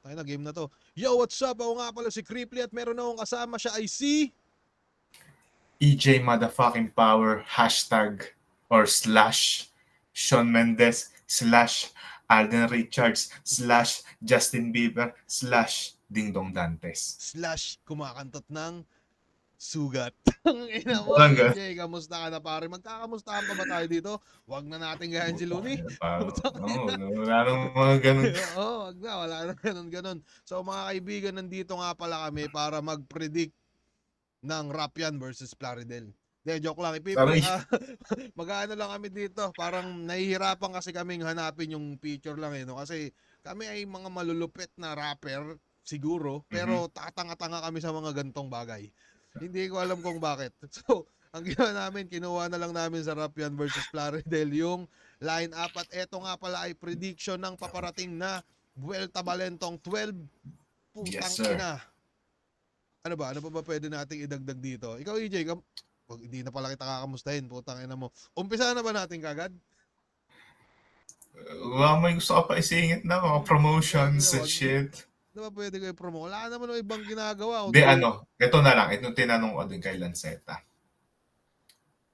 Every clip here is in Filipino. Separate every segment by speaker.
Speaker 1: Tayo na, game na to. Yo, what's up? Ako nga pala si Creeply at meron akong kasama siya ay si...
Speaker 2: EJ motherfucking power hashtag or slash Shawn Mendes slash Alden Richards slash Justin Bieber slash Ding Dong Dantes.
Speaker 1: slash kumakantot ng sugat. Ang ina mo,
Speaker 2: Walang ganun.
Speaker 1: EJ, kamusta ka na pare? Magkakamustahan pa ba tayo dito? Huwag na natin gayahin si Looney.
Speaker 2: Wala nang mga ganun.
Speaker 1: Oo, wag na, wala na ganun. So mga kaibigan, nandito nga pala kami para mag-predict ng Rapian versus Plaridel. De, joke lang.
Speaker 2: Aray.
Speaker 1: Mag-ano lang kami dito. Parang nahihirapan kasi kaming hanapin yung picture lang eh. No? Kasi kami ay mga malulupit na rapper, siguro. Pero tatanga-tanga kami sa mga gantong bagay. Hindi ko alam kung bakit. So, ang ginawa namin, kinuha na lang namin sa Rapian versus Plaridel yung line-up. At eto nga pala ay prediction ng paparating na Vuelta Balentong 12. Putang
Speaker 2: Yes, sir.
Speaker 1: ina. Ano ba? Ano pa ba pwede nating idagdag dito? Ikaw, EJ, hindi na pala kita kakamustahin. Putang ina mo. Umpisa na ba natin kagad?
Speaker 2: May gusto ka pa isingit na mga promotions and shit.
Speaker 1: Ano ba pwede ko i-promo? Wala naman ng ibang ginagawa.
Speaker 2: Di ito na lang. Ito tinanong ko din kay Lanceta.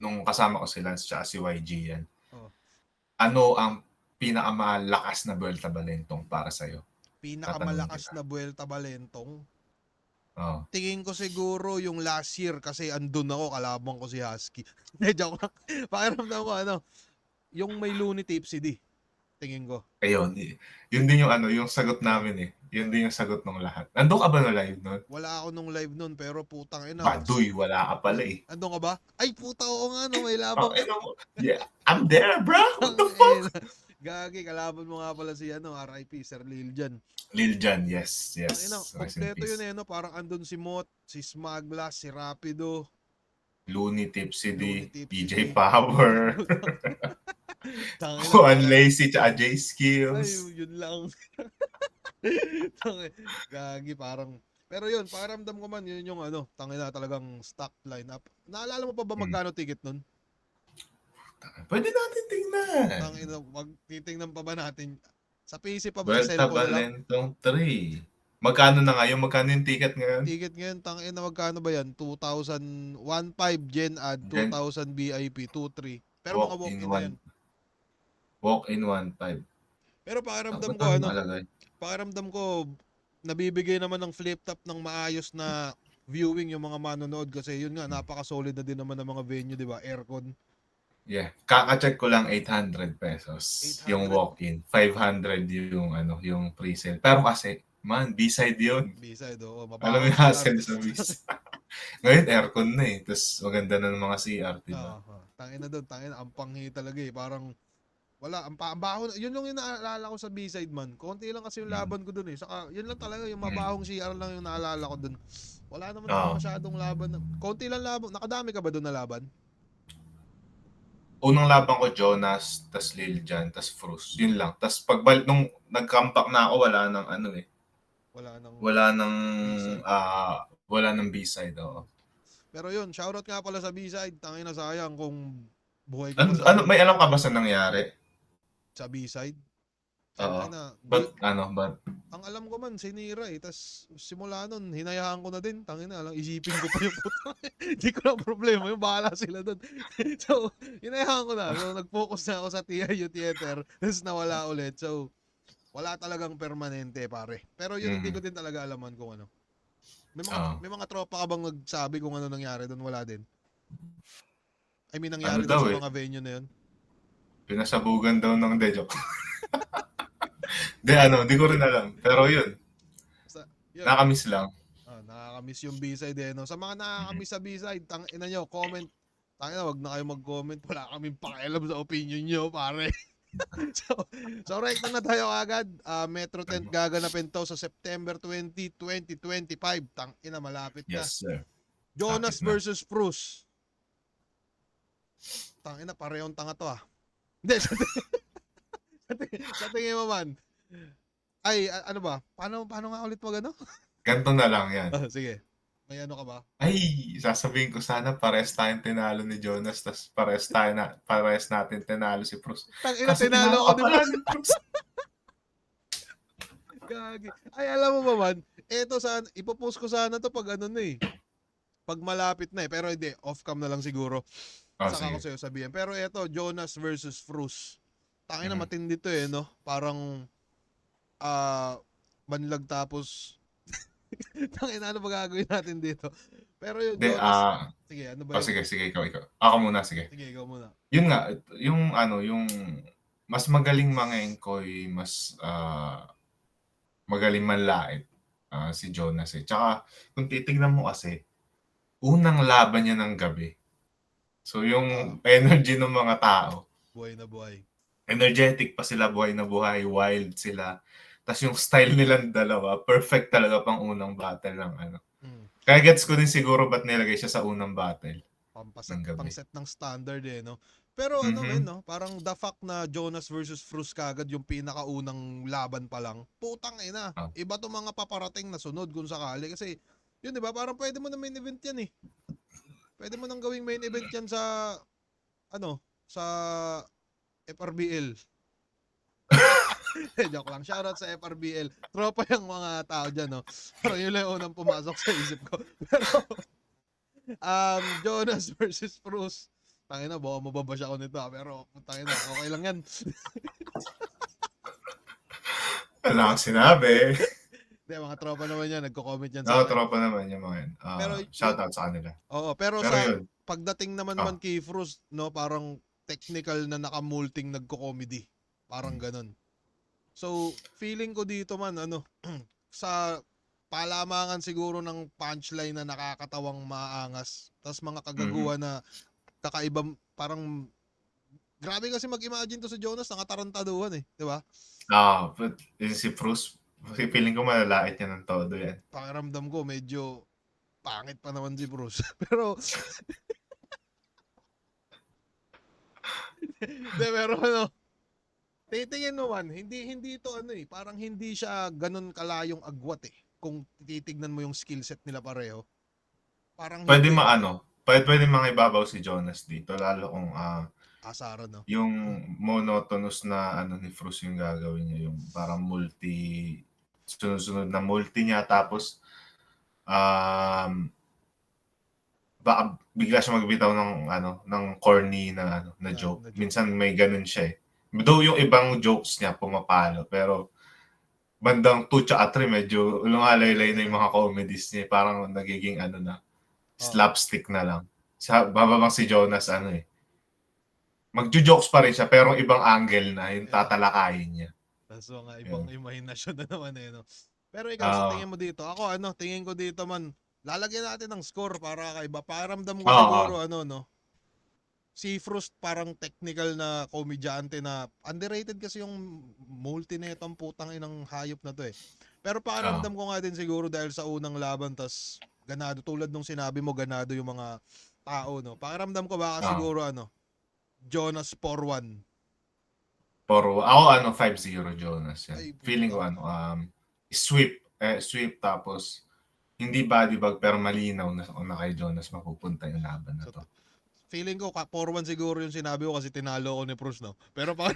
Speaker 2: Nung kasama ko si Lance tsaka si YG yan.
Speaker 1: Oh.
Speaker 2: Ano ang pinakamalakas na Vuelta Balentong para sa'yo?
Speaker 1: Pinakamalakas na Vuelta Balentong?
Speaker 2: Oh.
Speaker 1: Tingin ko siguro yung last year kasi andun ako, kalabang ko si Husky. Joke lang. Pakiramdam ko yung may Looney Tipsy D. Tingin ko.
Speaker 2: Ayun. Yun din yung yung sagot namin eh. Yun din yung sagot ng lahat. Nandun ka ba na live nun?
Speaker 1: Wala ako nung live nun pero putang ina.
Speaker 2: Baduy, wala ka pala eh.
Speaker 1: Andun ka ba? Ay puta, oo nga no, may labang.
Speaker 2: Yeah, I'm there bro. What the fuck?
Speaker 1: Gagi, kalaban mo nga pala si RIP, Sir Lil Jan.
Speaker 2: Lil Jan, yes.
Speaker 1: Kompleto yun eh, no? Parang andun si Mot, si Smaglas, si Rapido,
Speaker 2: Looney Tipsy D, DJ Power,
Speaker 1: Tangina,
Speaker 2: Juan Lacy, tsaka J Skills.
Speaker 1: Ay, yun lang. Gagi, parang... Pero yun, pakiramdam ko man, yun yung tangina talagang stock lineup. Naalala mo pa ba magkano ticket nun?
Speaker 2: Pwede natin tingnan.
Speaker 1: Tangina, titingnan pa ba natin? Sa PC pa ba sa
Speaker 2: Vuelta
Speaker 1: cellphone lang?
Speaker 2: Balentong 3. Magkano na ngayon? Magkano yung ticket ngayon?
Speaker 1: Ticket ngayon, tangina, magkano ba yan? 2,000, 1,500 Gen Ad, 2,000 VIP, 2,300. Pero mga walk-in na yan.
Speaker 2: Walk-in 1,500.
Speaker 1: Pero pakiramdam ko, pakiramdam ko, nabibigay naman ng flip top ng maayos na viewing yung mga manonood kasi yun nga, napaka-solid na din naman ng mga venue, di ba? Aircon.
Speaker 2: Yeah. Kaka-check ko lang 800 pesos 800? Yung walk-in. 500 yung yung pre-sale. Pero kasi, man, B-side yun.
Speaker 1: B-side, oo.
Speaker 2: Alam mo yung hassle sa B-side. Ngayon, aircon na eh. Tapos maganda na ng mga CR, diba?
Speaker 1: Tangina doon, tangina. Ang panghi talaga eh. Parang, wala, ang baho. Yun yung inaalala ko sa B-side man. Konti lang kasi yung laban ko doon eh. Saka, yun lang talaga, yung mabahong CR lang yung naalala ko doon. Wala naman masyadong laban. Konti lang laban. Nakadami ka ba doon na laban?
Speaker 2: Unang laban ko, Jonas, tas Lil Jan, tas Frus. Yun lang. Tas pagbalik, nung nag-comeback na ako, wala nang wala nang B-side. Oo.
Speaker 1: Pero yun, shoutout nga pala sa B-side. Tangina, sayang kung buhay ko.
Speaker 2: May alam ka ba sa nangyari?
Speaker 1: Sa B-side?
Speaker 2: Oo. But?
Speaker 1: Ang alam ko man, sinira eh. Tapos simula nun, hinayaan ko na din. Tangina, lang isipin ko pa yung puto. Hindi ko lang problema. Yung bahala sila dun. So, hinayaan ko na. So, nag-focus na ako sa TIU Theater. Tapos nawala ulit. So, wala talagang permanente, pare. Pero yun, hindi ko din talaga alaman kung ano. May mga tropa ka bang nagsabi kung ano nangyari doon? Wala din. I mean, nangyari doon sa mga venue na yun?
Speaker 2: Pinasabugan daw ng joke. Di ko rin alam. Pero yun. Nakakamiss lang.
Speaker 1: Nakakamiss yung B-side eh. No? Sa mga nakakamiss sa B-side, tangina nyo, comment. Tangina, wag na kayo mag-comment. Wala kaming pakialam sa opinion nyo, pare. so right na tayo agad. Metro Tent gaganapin to sa September 20, 2025. Tangina, malapit na.
Speaker 2: Yes, sir.
Speaker 1: Jonas versus Frus. Tangina, parehong tanga to ah. Hindi, sa tingin mo man. Ay, ano ba? Paano nga ulit mag ano?
Speaker 2: Ganto na lang yan.
Speaker 1: Sige. May ano ka ba?
Speaker 2: Ay, sasabihin ko sana pares tayong tinalo ni Jonas, tas pares natin tinalo si Frus.
Speaker 1: Tangina, tinalo ako ni Frus. Gagi. Ay, alam mo ba man, eto sana, ipopost ko sana to pag ano na eh. Pag malapit na eh. Pero hindi, off-cam na lang siguro.
Speaker 2: Oh,
Speaker 1: Saka ko
Speaker 2: sige.
Speaker 1: sa'yo sabihin. Pero eto, Jonas versus Frus. Tangina
Speaker 2: Mhm.
Speaker 1: matindi to eh, no? Parang, banlag tapos, tangina ano ba gagawin natin dito? Pero yung
Speaker 2: Hindi,
Speaker 1: Jonas, sige, ano ba yun?
Speaker 2: sige, sige, ikaw. Ako muna, sige.
Speaker 1: Sige, ikaw muna.
Speaker 2: Yun nga, yung ano, yung mas magaling mangengkoy, mas magaling manlait si Jonas eh. Tsaka kung titignan mo kasi, unang laban niya ng gabi. So
Speaker 1: Ah,
Speaker 2: yung energy ng mga tao,
Speaker 1: buhay na buhay.
Speaker 2: energetic pa sila, buhay na buhay, wild sila. Tapos yung style nilang dalawa, perfect talaga pang unang battle ng ano.
Speaker 1: Mm.
Speaker 2: Kaya gets ko din siguro ba't nilagay siya sa unang battle ng gabi.
Speaker 1: Pang-set ng standard eh, no? Pero ano men,
Speaker 2: Mhm.
Speaker 1: no? Parang the fact na Jonas versus Frus kagad yung pinakaunang laban pa lang, putang ina.
Speaker 2: Ah.
Speaker 1: Iba to mga paparating na sunod kung sakali. Kasi, yun di ba? Parang pwede mo na main event yan eh. Pwede mo nang gawing main event yan sa, ano, sa FRBL. Joke lang. Shoutout sa FRBL. Tropa yung mga tao dyan, no? Parang yun lang yung unang pumasok sa isip ko. Pero, Jonas versus Frus. Tangina, baka mababash ako nito. Pero, tangina, okay lang yan.
Speaker 2: Wala akong sinabi.
Speaker 1: Hindi, mga tropa naman yan. Nagko-comment yan
Speaker 2: Oo,
Speaker 1: sa akin.
Speaker 2: tropa naman yung mga yun.
Speaker 1: Pero,
Speaker 2: Shoutout sa kanila.
Speaker 1: oo, pero
Speaker 2: Pero
Speaker 1: sa
Speaker 2: yun,
Speaker 1: pagdating naman
Speaker 2: oh,
Speaker 1: man kay Frus, no, parang technical na nakamulting nagko-comedy. Parang ganun. So, feeling ko dito man, ano, sa palamangan siguro ng punchline na nakakatawang maangas. Tapos mga kagaguhan na kakaibang, parang, grabe kasi mag-imagine to sa Jonas, nakatarantaduhan eh, di ba?
Speaker 2: but yun si Bruce, feeling ko malalait niya ng todo yan.
Speaker 1: Pakiramdam ko, medyo pangit pa naman si Bruce. Pero, pero ano, titingin mo man, hindi ito ano eh, parang hindi siya ganun kalayong agwat eh. Kung titignan mo yung skill set nila pareho. Parang
Speaker 2: Pwede
Speaker 1: hindi.
Speaker 2: pwede mangibabaw si Jonas dito, lalo kung
Speaker 1: Asara, no?
Speaker 2: yung monotonous na ano ni Bruce yung gagawin niya, yung parang sunod-sunod na multi niya, tapos baka bigla siya magbitaw ng ano, ng corny na ano, na joke.
Speaker 1: Na joke.
Speaker 2: Minsan may ganun siya eh. Though yung ibang jokes niya pumapalo, pero bandang 2 tsaka 3 medyo lumalaylay na yung mga comedies niya. Parang nagiging ano na, slapstick na lang. Bababang si Jonas ano eh. Magjo-jokes pa rin siya pero ibang angle na yung tatalakayin niya.
Speaker 1: Tapos mga ibang imahinasyon na naman eh, no? Pero ikaw, sa
Speaker 2: Oo.
Speaker 1: tingin mo dito, ako ano, tingin ko dito man, lalagyan natin ng score para kaiba. Paramdam ko
Speaker 2: Oo.
Speaker 1: siguro, ano, no? Si Frost parang technical na komedyante na underrated kasi yung multi netong putang inang hayop na to eh. Pero pakiramdam ko nga din siguro dahil sa unang laban tas ganado tulad nung sinabi mo ganado yung mga tao no. Pakiramdam ko baka siguro ano Jonas 4-1.
Speaker 2: Ako ano 5-0 Jonas yan.
Speaker 1: Ay,
Speaker 2: Feeling ko
Speaker 1: puta.
Speaker 2: ano sweep tapos hindi body bag pero malinaw na kay Jonas mapupunta yung laban na to.
Speaker 1: Feeling ko 4-1 siguro yung sinabi ko kasi tinalo ko ni Prus no. Pero pa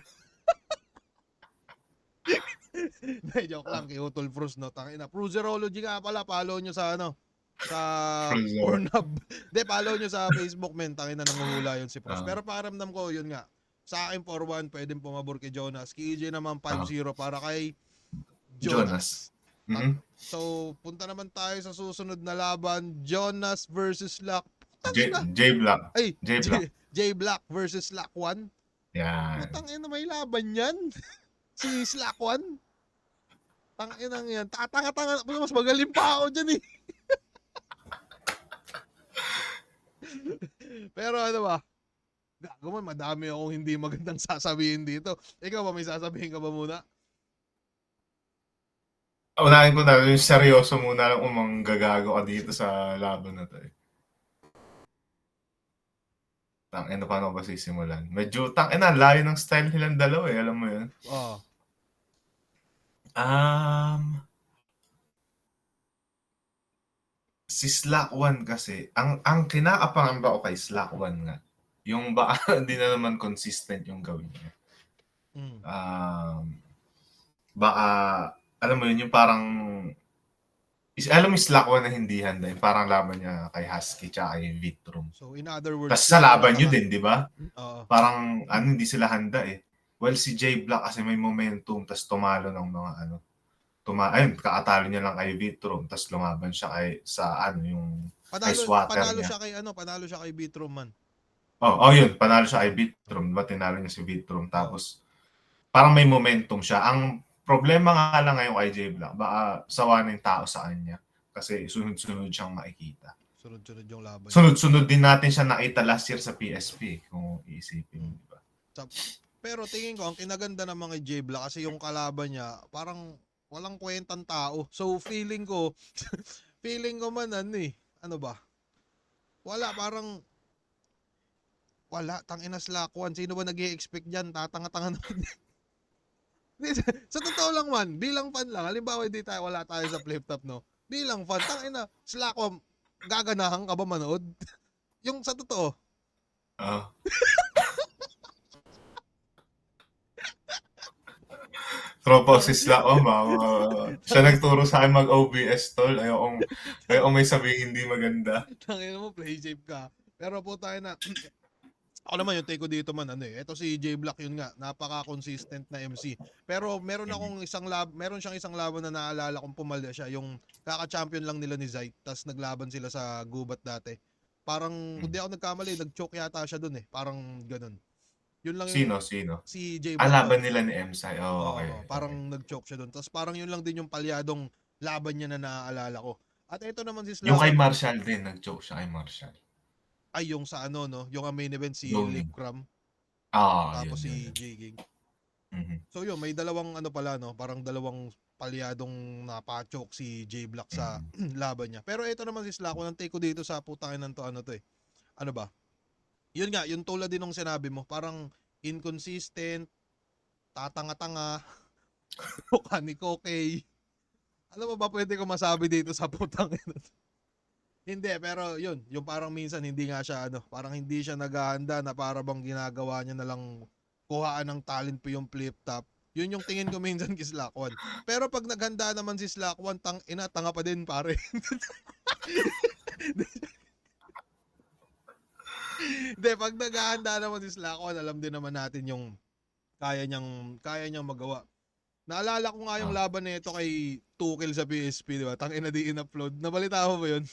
Speaker 1: joke lang kay Utol Prus no. Tangina. Pruzerology nga pala, follow nyo sa ano sa Pornhub. De, follow nyo sa Facebook men. Tangina nanguhula yun si Prus. Pero pakiramdam ko yun nga. Sa akin 4-1 pwedeng pumabor kay Jonas. Kay EJ naman 5-0 para kay Jonas.
Speaker 2: Mm-hmm.
Speaker 1: So, punta naman tayo sa susunod na laban. Jonas versus Lock.
Speaker 2: J-Black.
Speaker 1: Ay,
Speaker 2: J-Black.
Speaker 1: J-Black versus Slack 1.
Speaker 2: Yan.
Speaker 1: Putang ina, may laban yan. Si Slack 1. Tangina yan. Tanga-tanga. Mas magaling pa ako dyan eh. Pero ano ba? Gago man, madami akong hindi magandang sasabihin dito. Ikaw ba, may sasabihin ka ba muna?
Speaker 2: Unahin ko na, yung seryoso muna lang umanggagago ka dito sa laban na to eh. Tangina, paano ba sisimulan? Medyo layo ng style nilang dalawa eh, alam mo yun?
Speaker 1: Oo.
Speaker 2: Si Slack 1 kasi, ang kinakapangan ba ko kay Slack 1 nga, yung baka hindi na naman consistent yung gawin niya. Baka, alam mo yun, yung parang alam mo yung Slack 1 na hindi handa, yung parang laban niya kay Husky tsaka kay Vitrum.
Speaker 1: So, in other words,
Speaker 2: Tapos sa laban nyo
Speaker 1: tanga-tanga.
Speaker 2: din, di ba?
Speaker 1: Oo.
Speaker 2: Parang hindi sila handa eh. Well, si J Black kasi may momentum, tapos tumalo ng mga kakatalo niya lang kay Vitrum, tapos lumaban siya sa yung ice water
Speaker 1: Panalo
Speaker 2: niya.
Speaker 1: siya kay panalo siya kay Vitrum man.
Speaker 2: Yun, panalo siya kay Vitrum, diba? Tinalo niya si Vitrum, tapos parang may momentum siya. Ang problema nga lang ngayon kay J Black, baka sawa na yung tao sa kanya kasi sunod-sunod siyang makikita.
Speaker 1: Sunod-sunod yung laban.
Speaker 2: Sunod-sunod din natin siya nakita last year sa PSP, kung iisipin mo, diba?
Speaker 1: Pero tingin ko, ang kinaganda ng mga J Black kasi yung kalaban niya, parang walang kwentang tao. So, feeling ko man ano ba? Wala, parang wala, tangina Slack 1. Sino ba nag-i-expect dyan? Tatanga-tanga naman. Sa totoo lang man, bilang fan lang, halimbawa wala tayo sa flip top, no? Bilang fan, tangina, Slack 1, gaganahan ka ba manood? Yung sa totoo.
Speaker 2: Tropa si Slack, siya nagturo sa akin mag-OBS, tol. Ayokong may sabihin hindi maganda.
Speaker 1: Tangina mo, play safe ka. Pero po tayo na, ako naman yung take ko dito man, ito si J Black yun nga, napaka-consistent na MC. Pero meron siyang isang laban na naalala kong pumalya siya, yung kaka-champion lang nila ni Zayt, tas naglaban sila sa gubat dati. Parang, hindi ako nagkamali, nag-choke yata siya dun parang ganun. Yun lang yung,
Speaker 2: Sino?
Speaker 1: si J Black.
Speaker 2: Laban nila ni MSI. Okay.
Speaker 1: Parang nag-choke siya dun. Tapos parang yun lang din yung palyadong laban niya na naaalala ko. At ito naman si Slack.
Speaker 2: Yung kay Marshall din, nag-choke siya kay Marshall.
Speaker 1: Ay, yung sa yung main event si Lipcram. Tapos si J-Ging. So yun, may dalawang parang dalawang palyadong napachoke si J Black sa laban niya. Pero ito naman si Slack, ang take ko dito sa putangin ng to, ano ba? Yun nga, yung tulad din ng sinabi mo, parang inconsistent, tatanga-tanga, mukha ni Kokey. Ano ba pwede ko masabi dito sa putangin na to? Hindi, pero yun, yung parang minsan hindi nga siya parang hindi siya naghahanda na para bang ginagawa niya na lang kuhaan ng talent po yung flip top. Yun yung tingin ko minsan kay Slack 1. Pero pag naghanda naman si Slack 1, tanga pa din pare. Hindi, pag naghahanda naman si Slack 1, alam din naman natin yung kaya niyang magawa. Naalala ko nga yung laban nito kay Tukil sa PSP, di ba? Tangina di in-upload. Nabalita mo ba yun?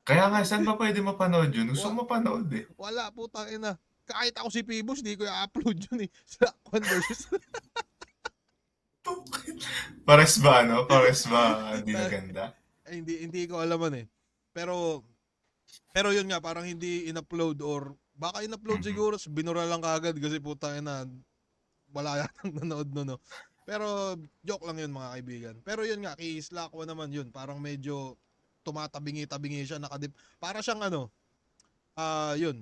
Speaker 2: Kaya nga, saan ba pwede mapanood yun? Gusto mo mapanood eh.
Speaker 1: Wala, putang ina. Kahit ako si Pibos, di ko i-upload yun sa Converse.
Speaker 2: Pares ba hindi maganda?
Speaker 1: Hindi ko alaman Pero yun nga, parang hindi in-upload or baka in-upload siguro, binura lang kagad kasi putang ina, wala yatang nanood no. Pero joke lang yun mga kaibigan. Pero yun nga, kay Slack 1 naman yun, parang medyo tumatabingi-tabingi siya, para siyang yun,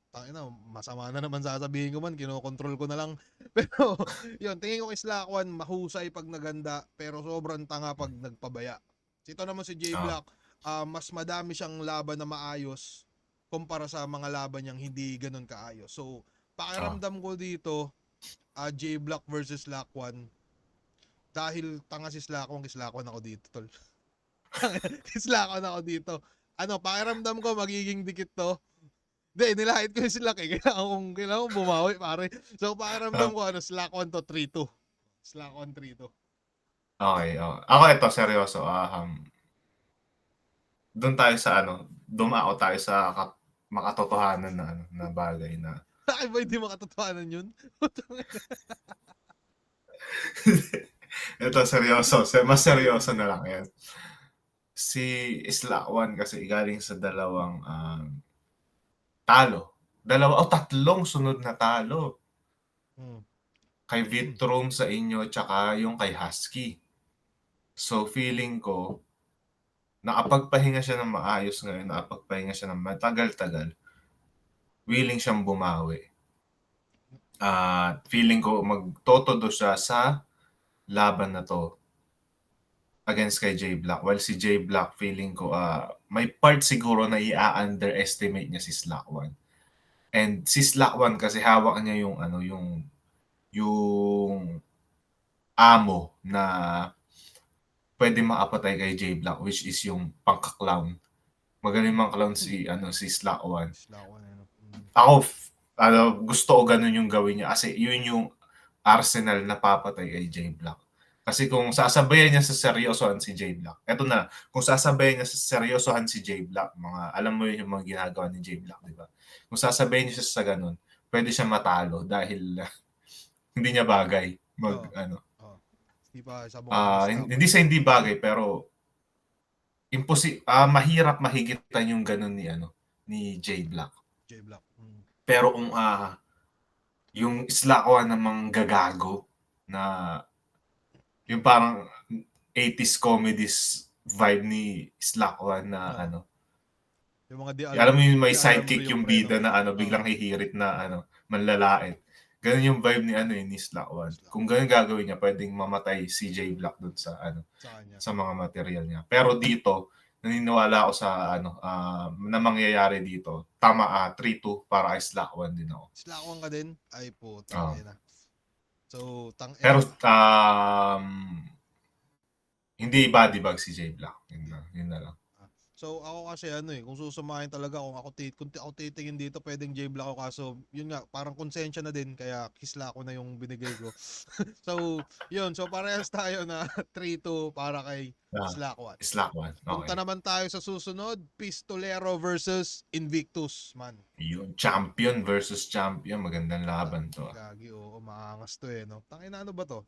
Speaker 1: tangina, masama na naman sasabihin ko man, kinokontrol ko na lang. Pero yun, tingin ko kay Slack 1, mahusay pag naganda, pero sobrang tanga pag nagpabaya. Ito naman si J Black, mas madami siyang laban na maayos kumpara sa mga laban niyang hindi ganun kaayos. So, pakiramdam ko dito, J Black versus Slack 1, dahil tanga si Slack 1, kay Slack 1 ako dito, tol. Slack 1 ako dito. Pakiramdam ko magiging dikit to. Hindi, nilahit ko yung Slack Kailangan kong bumawi, pare. So, pakiramdam ko, Slack 1 to 3-2. Slack 1, 3-2.
Speaker 2: Okay. Ako ito, seryoso. Doon tayo sa dumao tayo sa makatotohanan na bagay na.
Speaker 1: Bakit ba hindi makatotohanan yun?
Speaker 2: Ito, seryoso. Mas seryoso na lang yan. Si Slack 1 kasi galing sa dalawang talo. Tatlong sunod na talo. Kay Vitrum sa inyo, tsaka yung kay Husky. So, feeling ko, nakapagpahinga siya ng maayos ngayon, nakapagpahinga siya ng matagal-tagal, willing siyang bumawi. Feeling ko, magtotodo siya sa laban na to against kay J Black. While si J Black, feeling ko, may part siguro na i-underestimate niya si Slack 1. And si Slack 1 kasi hawak niya yung amo na pwede maapatay kay J-Block, which is yung pangka-clown. Magaling mang clown si Slack One.
Speaker 1: Isla ko na yun.
Speaker 2: Ako, gusto ko ganun yung gawin niya kasi yun yung arsenal na papatay kay J-Block. Kasi kung sasabayan niya sa seryosohan si J-Block, eto na, kung sasabayan niya sa seryosohan si J-Block, alam mo yun yung mga ginagawa ni J-Block, di ba? Kung sasabayan niya sa ganun, pwede siya matalo dahil hindi niya bagay
Speaker 1: Hindi pa sabong
Speaker 2: hindi sa hindi bagay, pero mahirap mahigitan yung ganun ni J-Block.
Speaker 1: J-Block.
Speaker 2: Pero kung yung Slackwell namang gagago na yung parang 80s comedies vibe ni Slackwell na
Speaker 1: yung mga
Speaker 2: alam mo yung may sidekick yung bida na biglang hihirit na manlalait. Ganun yung vibe ni Slackwell. Kung ganun gagawin niya, pwedeng mamatay si J-Block dun sa sa mga material niya. Pero dito, naniniwala ako sa na mangyayari dito. Tama 3-2 para kay Slackwell din ako.
Speaker 1: Slackwell ka din? Ay po, tangina. So,
Speaker 2: pero hindi body bag si J-Block. Yun na lang.
Speaker 1: So ako kasi kung susumahin talaga kung ako titingin dito pwedeng J-Block ako kaso yun nga parang konsensya na din kaya kisla ko na yung binigay ko. So yun, so parehas tayo na 3-2 para kay Slackwell.
Speaker 2: Slackwell. Okay.
Speaker 1: Punta naman tayo sa susunod, Pistolero versus Invictus, man.
Speaker 2: Yun, champion versus champion, magandang laban to.
Speaker 1: Gagi, oo, maangas to no. Tangina ano ba to?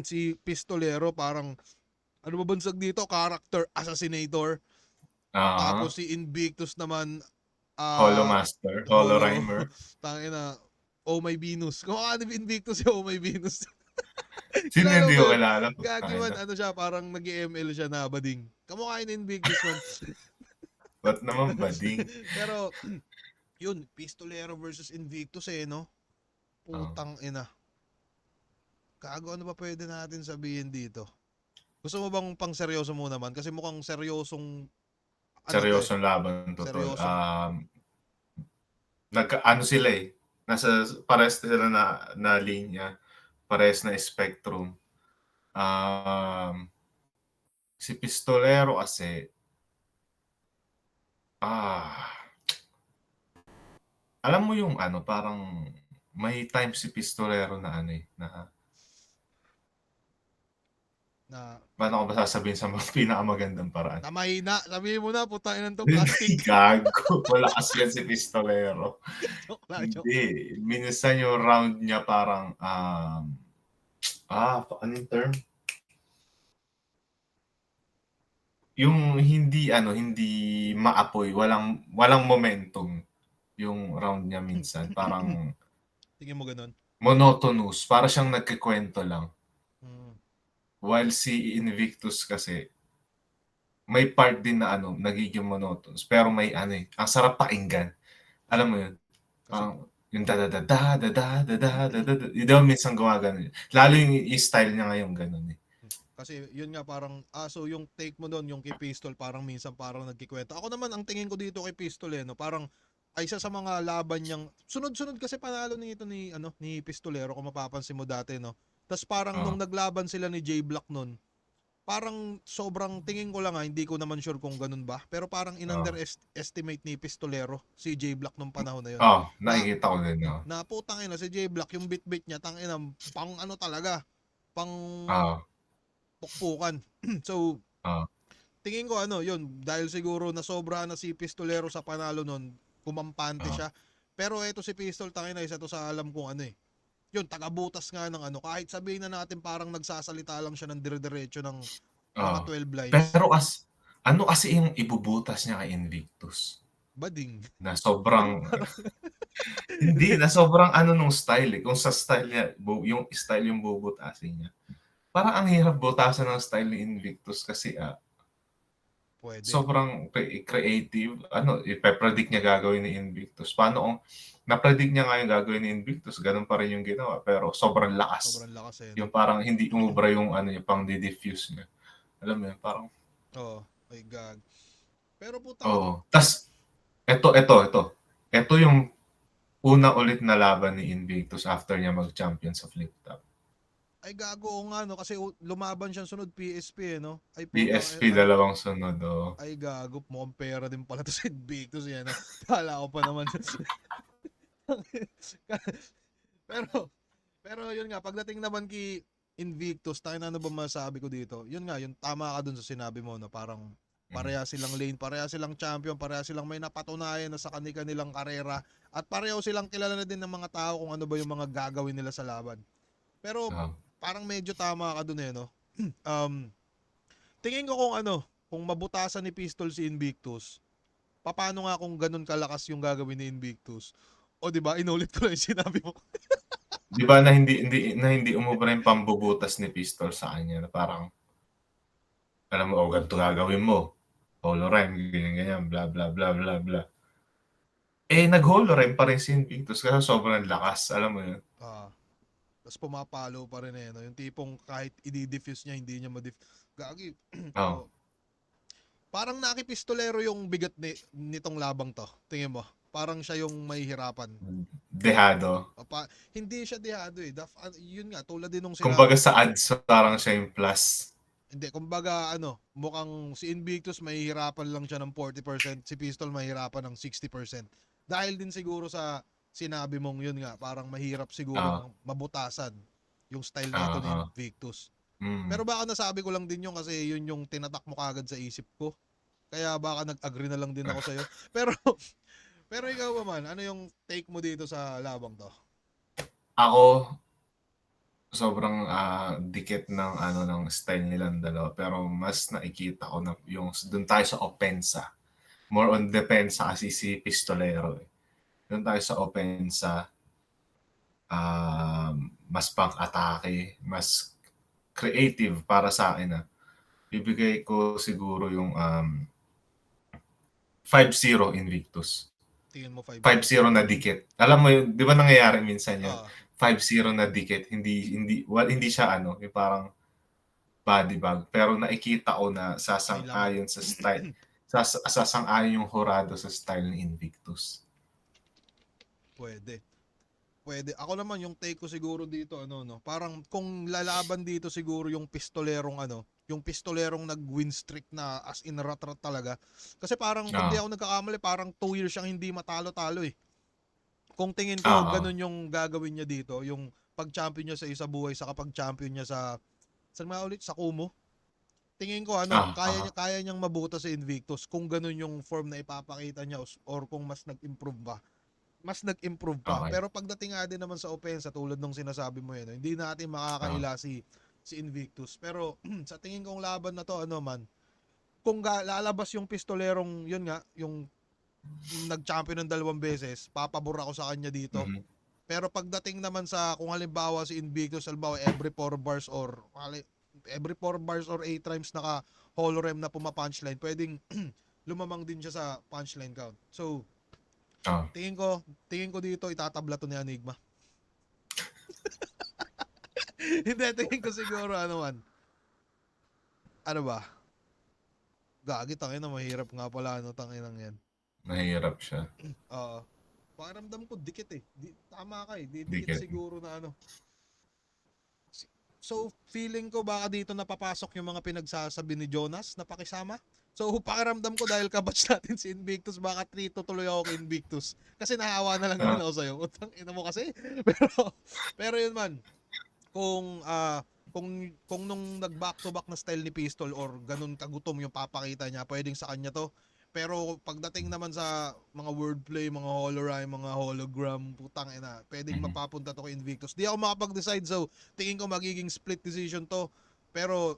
Speaker 1: Si Pistolero parang ano ba bansag dito? Character assassinator. Tapos si Invictus naman
Speaker 2: Holo Master, Holo Rhymer.
Speaker 1: Tangina, Oh My Venus. Kung ano Invictus si Oh My Venus.
Speaker 2: Sino hindi ko kilala?
Speaker 1: Gagi man, siya, parang nag-ML siya na bading. Kamukha ni Invictus man.
Speaker 2: Ba't naman bading?
Speaker 1: Pero, yun, Pistolero versus Invictus no? Putang ina. Kago, ano ba pwede natin sabihin dito? Gusto mo bang pang seryoso muna man? Kasi mukhang seryosong
Speaker 2: seryosong laban to. Sila pares sila na linya, pares na spectrum. Si Pistolero kasi alam mo yung parang may time si Pistolero na paano ko ba sasabihin sa mga pinakamagandang paraan?
Speaker 1: Na mahina. Sabihin mo na, putangin ng to plastic.
Speaker 2: Gago. Wala kasi yan si Pistolero. Hindi. Minsan yung round niya parang anong term? Yung hindi maapoy, walang momentum yung round niya minsan. Parang
Speaker 1: tingin mo ganun?
Speaker 2: Monotonous. Para siyang nagkikwento lang. While si Invictus kasi may part din na nagiging monotonous pero may ang sarap pakinggan. Alam mo yun? Yung yun daw minsan gumagano. Lalo yung style niya ngayon ganun
Speaker 1: Kasi yun nga parang so yung take mo doon yung kay Pistol parang minsan parang nagkikwento. Ako naman ang tingin ko dito kay Pistol parang ay isa sa mga laban niyang sunod-sunod kasi panalo nito ni Pistolero kung mapapansin mo dati Tapos parang nung naglaban sila ni J-Block nun, parang sobrang tingin ko lang hindi ko naman sure kung ganun ba. Pero parang in-underestimate ni Pistolero si J-Block nung panahon na yun.
Speaker 2: Nakikita ko din.
Speaker 1: Na putang ina si J-Block, yung bit-bit niya, tangina, pang talaga, pang pukpukan. So, tingin ko yun, dahil siguro nasobra na si Pistolero sa panalo nun, kumampante siya. Pero eto si Pistol, tangina, isa to sa alam kong yun, tagabutas nga ng kahit sabihin na natin parang nagsasalita lang siya ng dire-diretso ng mga 12 lines.
Speaker 2: Pero kasi yung ibubutas niya kay Invictus?
Speaker 1: Bading.
Speaker 2: Na sobrang hindi, na sobrang nung style Kung sa style niya, yung style yung bubutasin niya. Parang ang hirap butasan ng style ni Invictus kasi
Speaker 1: pwede.
Speaker 2: Sobrang creative. Ipe-predict niya gagawin ni Invictus. Paano kung na-predict niya nga yung gagawin ni Invictus, ganun pa rin yung ginawa. Pero sobrang lakas.
Speaker 1: Sobrang lakas
Speaker 2: Yung parang hindi umubra yung yung pang di-diffuse niya. Alam mo yun, parang
Speaker 1: my God. Pero puta.
Speaker 2: Tas, ito yung una ulit na laban ni Invictus after niya mag-champion sa flip top.
Speaker 1: Ay gago oo nga no kasi lumaban siyang sunod PSP no. Ay putang
Speaker 2: PSP, dalawang sunod, oh.
Speaker 1: ay gago mukhang pera din pala to sa Invictus yan no. Kala ko pa naman. pero pero yun nga pagdating naman kay Invictus, tayo na ano ba masabi ko dito? Yun nga, yung tama ka dun sa sinabi mo no, parang pareha silang lane, pareha silang champion, pareha silang may napatunayan na sa kanilang karera at pareho silang kilala na din ng mga tao kung ano ba yung mga gagawin nila sa laban. Pero
Speaker 2: Oh.
Speaker 1: parang medyo tama ka dun no. Tingin ko kung ano, kung mabutasan ni Pistol si Invictus, paano nga kung ganun kalakas yung gagawin ni Invictus? O di ba inulit ko lang yung sinabi mo.
Speaker 2: Di ba na hindi umubra yung pambubutas ni Pistol sa kanya na parang, alam mo, ganito gagawin mo. Holorime, ganyan, bla bla bla bla bla. Nag-holorime pa rin si Invictus kasi sobrang lakas, alam mo yun.
Speaker 1: Ah, tapos pumapalo pa rin no. Yung tipong kahit i-diffuse niya, hindi niya Gagi.
Speaker 2: Oh.
Speaker 1: Oh. Parang nakipistolero yung bigat nitong labang to. Tingin mo. Parang siya yung may hirapan.
Speaker 2: Dehado.
Speaker 1: Hindi siya dehado eh. Yun nga, tulad din nung
Speaker 2: Kumbaga
Speaker 1: sinabi.
Speaker 2: sa ads, parang siya yung plus.
Speaker 1: Hindi, kumbaga mukhang si Invictus mahihirapan lang siya ng 40%, si Pistol mahihirapan ng 60%. Dahil din siguro sa sinabi mong yun nga, parang mahirap siguro
Speaker 2: Ah.
Speaker 1: mabutasan yung style nito ni Invictus.
Speaker 2: Mm.
Speaker 1: Pero baka nasabi ko lang din yun kasi yun yung tinatak mo kagad sa isip ko. Kaya baka nag-agree na lang din ako sa'yo. Pero, pero ikaw ba man, ano yung take mo dito sa labang to?
Speaker 2: Ako, sobrang dikit ng ng style nilang dalawa, pero mas nakikita ko na yung doon tayo sa opensa. More on depensa kasi si Pistolero. Doon tayo sa opensa, mas pang-atake, mas creative para sa akin na. Bibigay ko siguro yung 5-0 Invictus.
Speaker 1: Tingin mo 5-0?
Speaker 2: 5-0 na dikit. Alam mo yun, di ba nangyayari minsan yun?
Speaker 1: Ah.
Speaker 2: 5-0 na dikit, hindi siya yung parang body bag, pero nakikita ko na sasang-ayon sa style, sasang-ayon yung Horado sa style ni Invictus.
Speaker 1: Pwede. Ako naman yung take ko siguro dito parang kung lalaban dito siguro yung pistolerong nag-win streak na as in rat-rat talaga. Kasi parang kung di ako nagkakamali, parang 2 years siyang hindi matalo-talo eh. Kung tingin ko ganun yung gagawin niya dito, yung pag-champion niya sa isa buhay sa kapag-champion niya saan nga ulit? Sa Kumo. Tingin ko kaya niyang mabuta sa Invictus kung ganun yung form na ipapakita niya or kung mas nag-improve pa.
Speaker 2: Okay.
Speaker 1: Pero pagdating nga din naman sa opensa, tulad nung sinasabi mo yun, hindi natin makakaila si Invictus. Pero sa tingin kong laban na to, kung lalabas yung pistolerong, yun nga, yung nag-champion ng 2 beses, papabor ako sa kanya dito.
Speaker 2: Mhm.
Speaker 1: Pero pagdating naman sa, kung halimbawa si Invictus, halimbawa every 4 bars or 8 times naka holorem na pumapunchline, pwedeng lumamang din siya sa punchline count. So, tingin ko dito itatabla to ni Enigma. Hindi, tingin ko siguro ano ba? Gagi, tangina, mahirap nga pala tanginang yan.
Speaker 2: Mahirap siya.
Speaker 1: Pakiramdam ko dikit eh. Tama ka eh. Dikit siguro na So, feeling ko baka dito napapasok yung mga pinagsasabi ni Jonas na pakisama. So, pakiramdam ko dahil kabatch natin si Invictus, baka 3 tuloy ako kay Invictus. Kasi nahawa na lang din ako sa'yo. Utang ina mo kasi. Pero yun man, kung nung nag-back to back na style ni Pistol or ganun kagutom yung papakita niya, pwedeng sa kanya to. Pero pagdating naman sa mga wordplay, mga holorime, mga hologram, putang ina, pwedeng mapapunta to kay Invictus. Di ako makapag-decide, so tingin ko magiging split decision to. Pero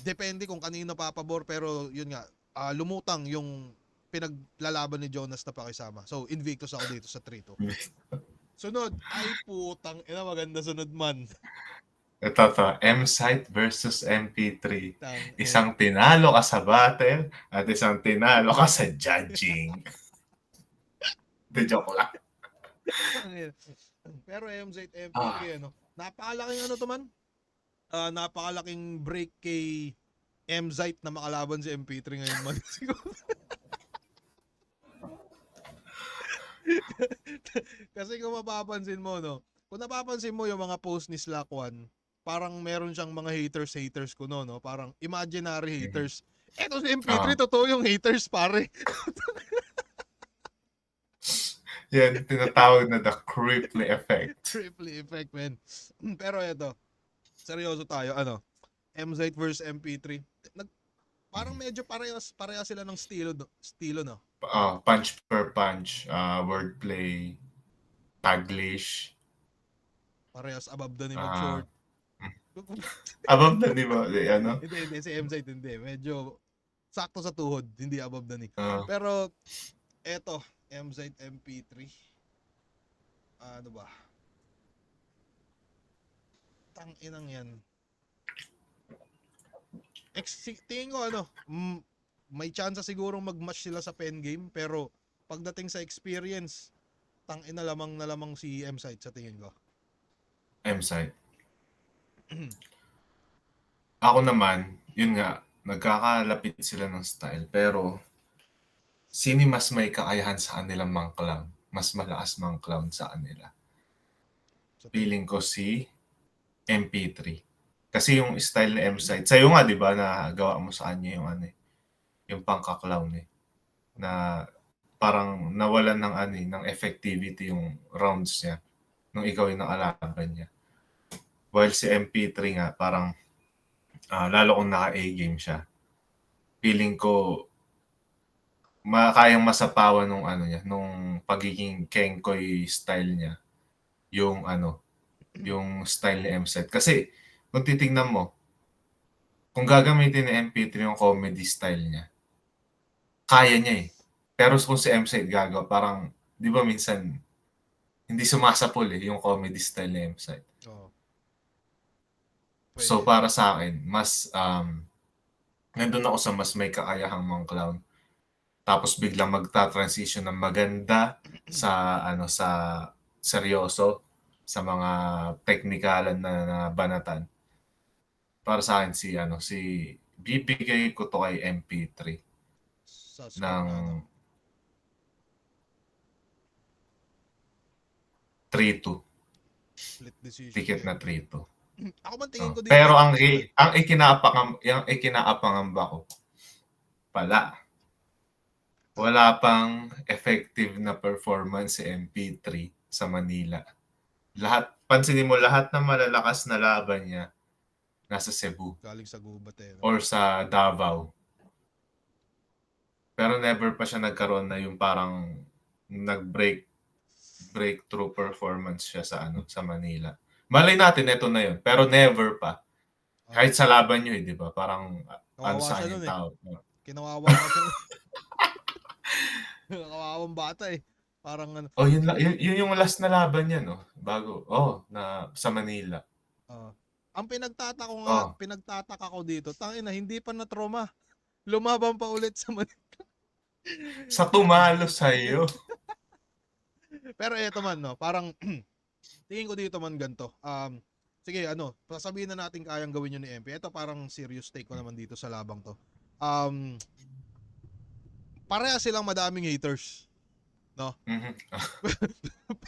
Speaker 1: depende kung kanino papabor, pero yun nga, lumutang yung pinaglalaban ni Jonas na pakisama. So Invictus ako dito sa 3-2. Sunod, ay putang ina, maganda sunod man.
Speaker 2: Ito, M-Site versus MP3. Isang tinalo ka sa battle at isang tinalo ka sa judging. De joke lang.
Speaker 1: Pero M-Site, MP3, napakalaking to man. Napakalaking break kay M-Site na makalaban si MP3 ngayon man. Kasi kung mapapansin mo, kung napapansin mo yung mga post ni Slack One, parang meron siyang mga haters ko no, parang imaginary
Speaker 2: Mhm.
Speaker 1: haters. Eto si
Speaker 2: Oo.
Speaker 1: MP3, totoo yung haters, pare.
Speaker 2: Yan, tinatawag na the Cripply effect.
Speaker 1: Triple effect, man. Pero eto, seryoso tayo, ano, MZ versus MP3. Parang medyo parehas sila ng estilo, no?
Speaker 2: Punch per punch, wordplay, taglish,
Speaker 1: Parehas above the ni
Speaker 2: ah,
Speaker 1: mag-short.
Speaker 2: above na, di ba? Ano?
Speaker 1: Hindi, si MZ hindi. Medyo sakto sa tuhod, hindi above the knee.
Speaker 2: Ah,
Speaker 1: Pero, eto, MZ MP3. Ano ba? Inang yan. Tingin ko ano, may chance sigurong mag-match sila sa pen game, pero pagdating sa experience, ina na lamang si M-Site sa tingin ko.
Speaker 2: M-side. Ako naman, yun nga, nagkakalapit sila ng style. Pero, sino mas may kakayahan sa kanilang mangklam? Mas malakas mangklam sa kanila?
Speaker 1: Sa tingin.
Speaker 2: Feeling ko si MP3. Kasi yung style ni M-Side, sa'yo nga, di ba, na gawa mo sa kanya yung ano yung pangka-clown na parang nawalan ng ng effectivity yung rounds niya nung ikaw yung nakalaban niya. While si MP3 nga, parang lalo kung naka-A-game siya, feeling ko kayang masapawan nung niya, nung pagiging Kenkoy style niya, yung yung style ni M-Side. Kasi kung titingnan mo, kung gagamitin ni MP3 yung comedy style niya, kaya niya eh. Pero kung si M-Side gagawa, parang, di ba minsan, hindi sumasapol yung comedy style ni M-Side.
Speaker 1: Oo.
Speaker 2: So
Speaker 1: Pwede.
Speaker 2: para sa akin, mas, nandun ako sa mas may kakayahang mga clown. Tapos biglang magta-transition ng maganda sa, sa seryoso, sa mga teknikalan na banatan. Para sa akin si bibigay ko to kay MP3
Speaker 1: Sa score
Speaker 2: ng
Speaker 1: na, ano?
Speaker 2: 3-2.
Speaker 1: Split decision.
Speaker 2: Ticket
Speaker 1: din.
Speaker 2: na 3-2.
Speaker 1: Ako man tingin ko dito.
Speaker 2: Pero ang ikinaapangamba ko wala pang effective na performance si MP3 sa Manila. Pansinin mo lahat ng malalakas na laban niya nasa Cebu
Speaker 1: Galing sa gubat no?
Speaker 2: or sa Davao. Pero never pa siya nagkaroon na yung parang breakthrough performance siya sa sa Manila. Malay natin ito na yun, pero never pa. Kahit sa laban niyo, di ba? Parang
Speaker 1: Kawawa
Speaker 2: sa
Speaker 1: siya nun
Speaker 2: tao.
Speaker 1: Kinawawa nga siya. Kawawang bata Parang ano.
Speaker 2: Oh, yun yung last na laban niya, no? Bago, na sa Manila.
Speaker 1: Ang pinagtataka ko dito, tangina, hindi pa na trauma. Lumaban pa ulit sa Manila.
Speaker 2: Sa tumalo sa'yo.
Speaker 1: Pero eto man, no, parang tingin ko dito man ganito. Sige, sasabihin na natin kayang gawin yun ni MP. Ito parang serious take ko naman dito sa labang to. Pareha silang madaming haters. No?
Speaker 2: Mhm.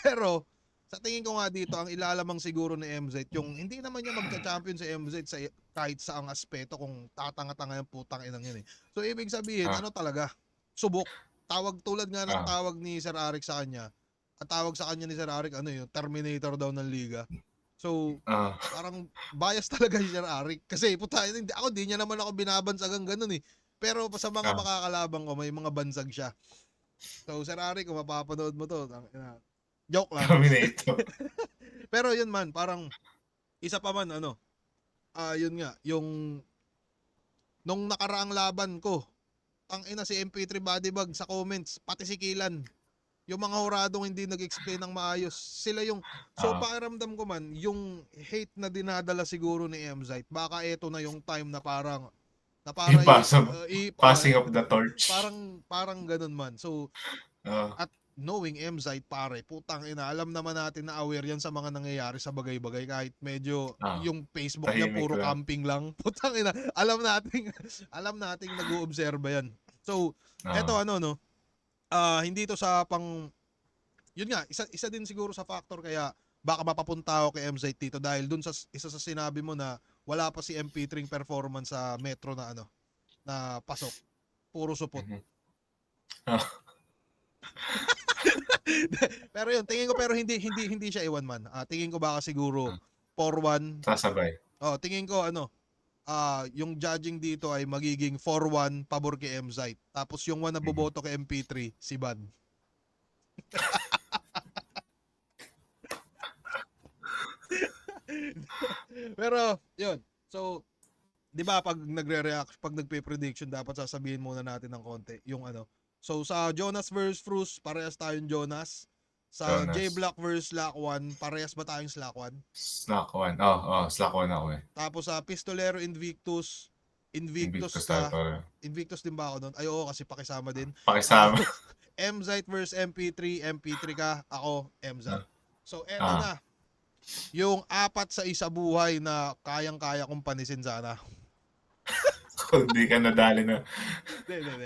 Speaker 1: Pero, sa tingin ko nga dito, ang ilalamang siguro ni MZ, yung hindi naman niya magka-champion si MZ sa kahit saang aspeto kung tatanga-tanga yung putang inang yun So, ibig sabihin, talaga, subok. Tulad nga ng tawag ni Sir Arik sa kanya. Ang tawag sa kanya ni Sir Arik, yung Terminator daw ng liga. So, parang bias talaga si Sir Arik. Kasi, di niya naman ako binabansagang ganun Pero sa mga makakalabang ko, may mga bansag siya. So, Sir Arik, kung mapapanood mo to, joke lang.
Speaker 2: Terminator.
Speaker 1: Pero yun man, parang isa pa man, yun nga, yung nung nakaraang laban ko, si MP3 Bodybag sa comments, pati si Kilan, yung mga huradong hindi nag-explain ng maayos, sila yung, so pakiramdam ko man, yung hate na dinadala siguro ni MZ, baka eto na yung time na parang,
Speaker 2: passing of the torch.
Speaker 1: Parang ganun man. So, at knowing MZ, pare, putang ina, alam naman natin na aware yan sa mga nangyayari sa bagay-bagay kahit medyo yung Facebook niya puro camping lang. Putang ina, alam nating nag-oobserba yan. So, eto hindi to sa yun nga, isa din siguro sa factor kaya baka mapapunta ako kay MZ dito dahil dun sa isa sa sinabi mo na wala pa si MP3 performance sa Metro na ano, na pasok. Puro supot.
Speaker 2: Mhm. Ah,
Speaker 1: Pero yun, tingin ko pero hindi siya iwan man. Tingin ko baka siguro 4-1.
Speaker 2: sasabay.
Speaker 1: Oh, tingin ko ano, yung judging dito ay magiging 4-1 pabor kay MZ. Tapos yung one na boboto kay MP3, si Van. Pero yun. So, 'di ba pag nagre-react, pag nagpe-prediction dapat sasabihin muna natin ng konti yung ano. So sa Jonas versus Frus, parehas tayong Jonas. Sa
Speaker 2: Jonas.
Speaker 1: J Black versus Lakwan, parehas ba tayong Slakwan?
Speaker 2: Slack 1. Oh, Slack 1 ako eh.
Speaker 1: Tapos sa Pistolero Invictus
Speaker 2: Invictus tayo
Speaker 1: ka.
Speaker 2: pareho.
Speaker 1: Invictus din ba ako doon? Ay oo, kasi pakisama din.
Speaker 2: Pakisama.
Speaker 1: MZ versus MP3, MP3 ka, ako MZ. So eto
Speaker 2: Ah.
Speaker 1: na. Yung 4 sa isa buhay na kayang-kaya kong panisin sana.
Speaker 2: Kung di ka nadali na.
Speaker 1: Hindi.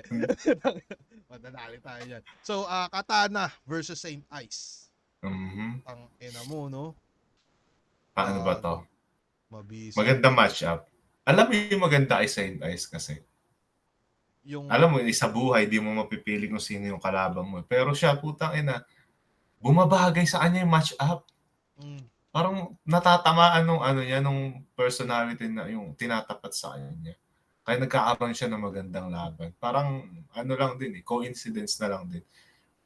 Speaker 1: Madadali tayo yan. So, Katana versus Saint Ice.
Speaker 2: Mhm.
Speaker 1: Ang ina mo, no?
Speaker 2: Paano ba to?
Speaker 1: Mabisi.
Speaker 2: Maganda matchup. Alam mo yung maganda ay Saint Ice kasi.
Speaker 1: Yung,
Speaker 2: Alam mo, sa buhay, di mo mapipili kung sino yung kalabang mo. Pero siya, putang ina, bumabagay sa kanya yung matchup. Parang natatamaan nung ano niya, nung personality na yung tinatapat sa kanya. Kaya nagkakaroon siya ng magandang laban. Parang ano lang din coincidence na lang din.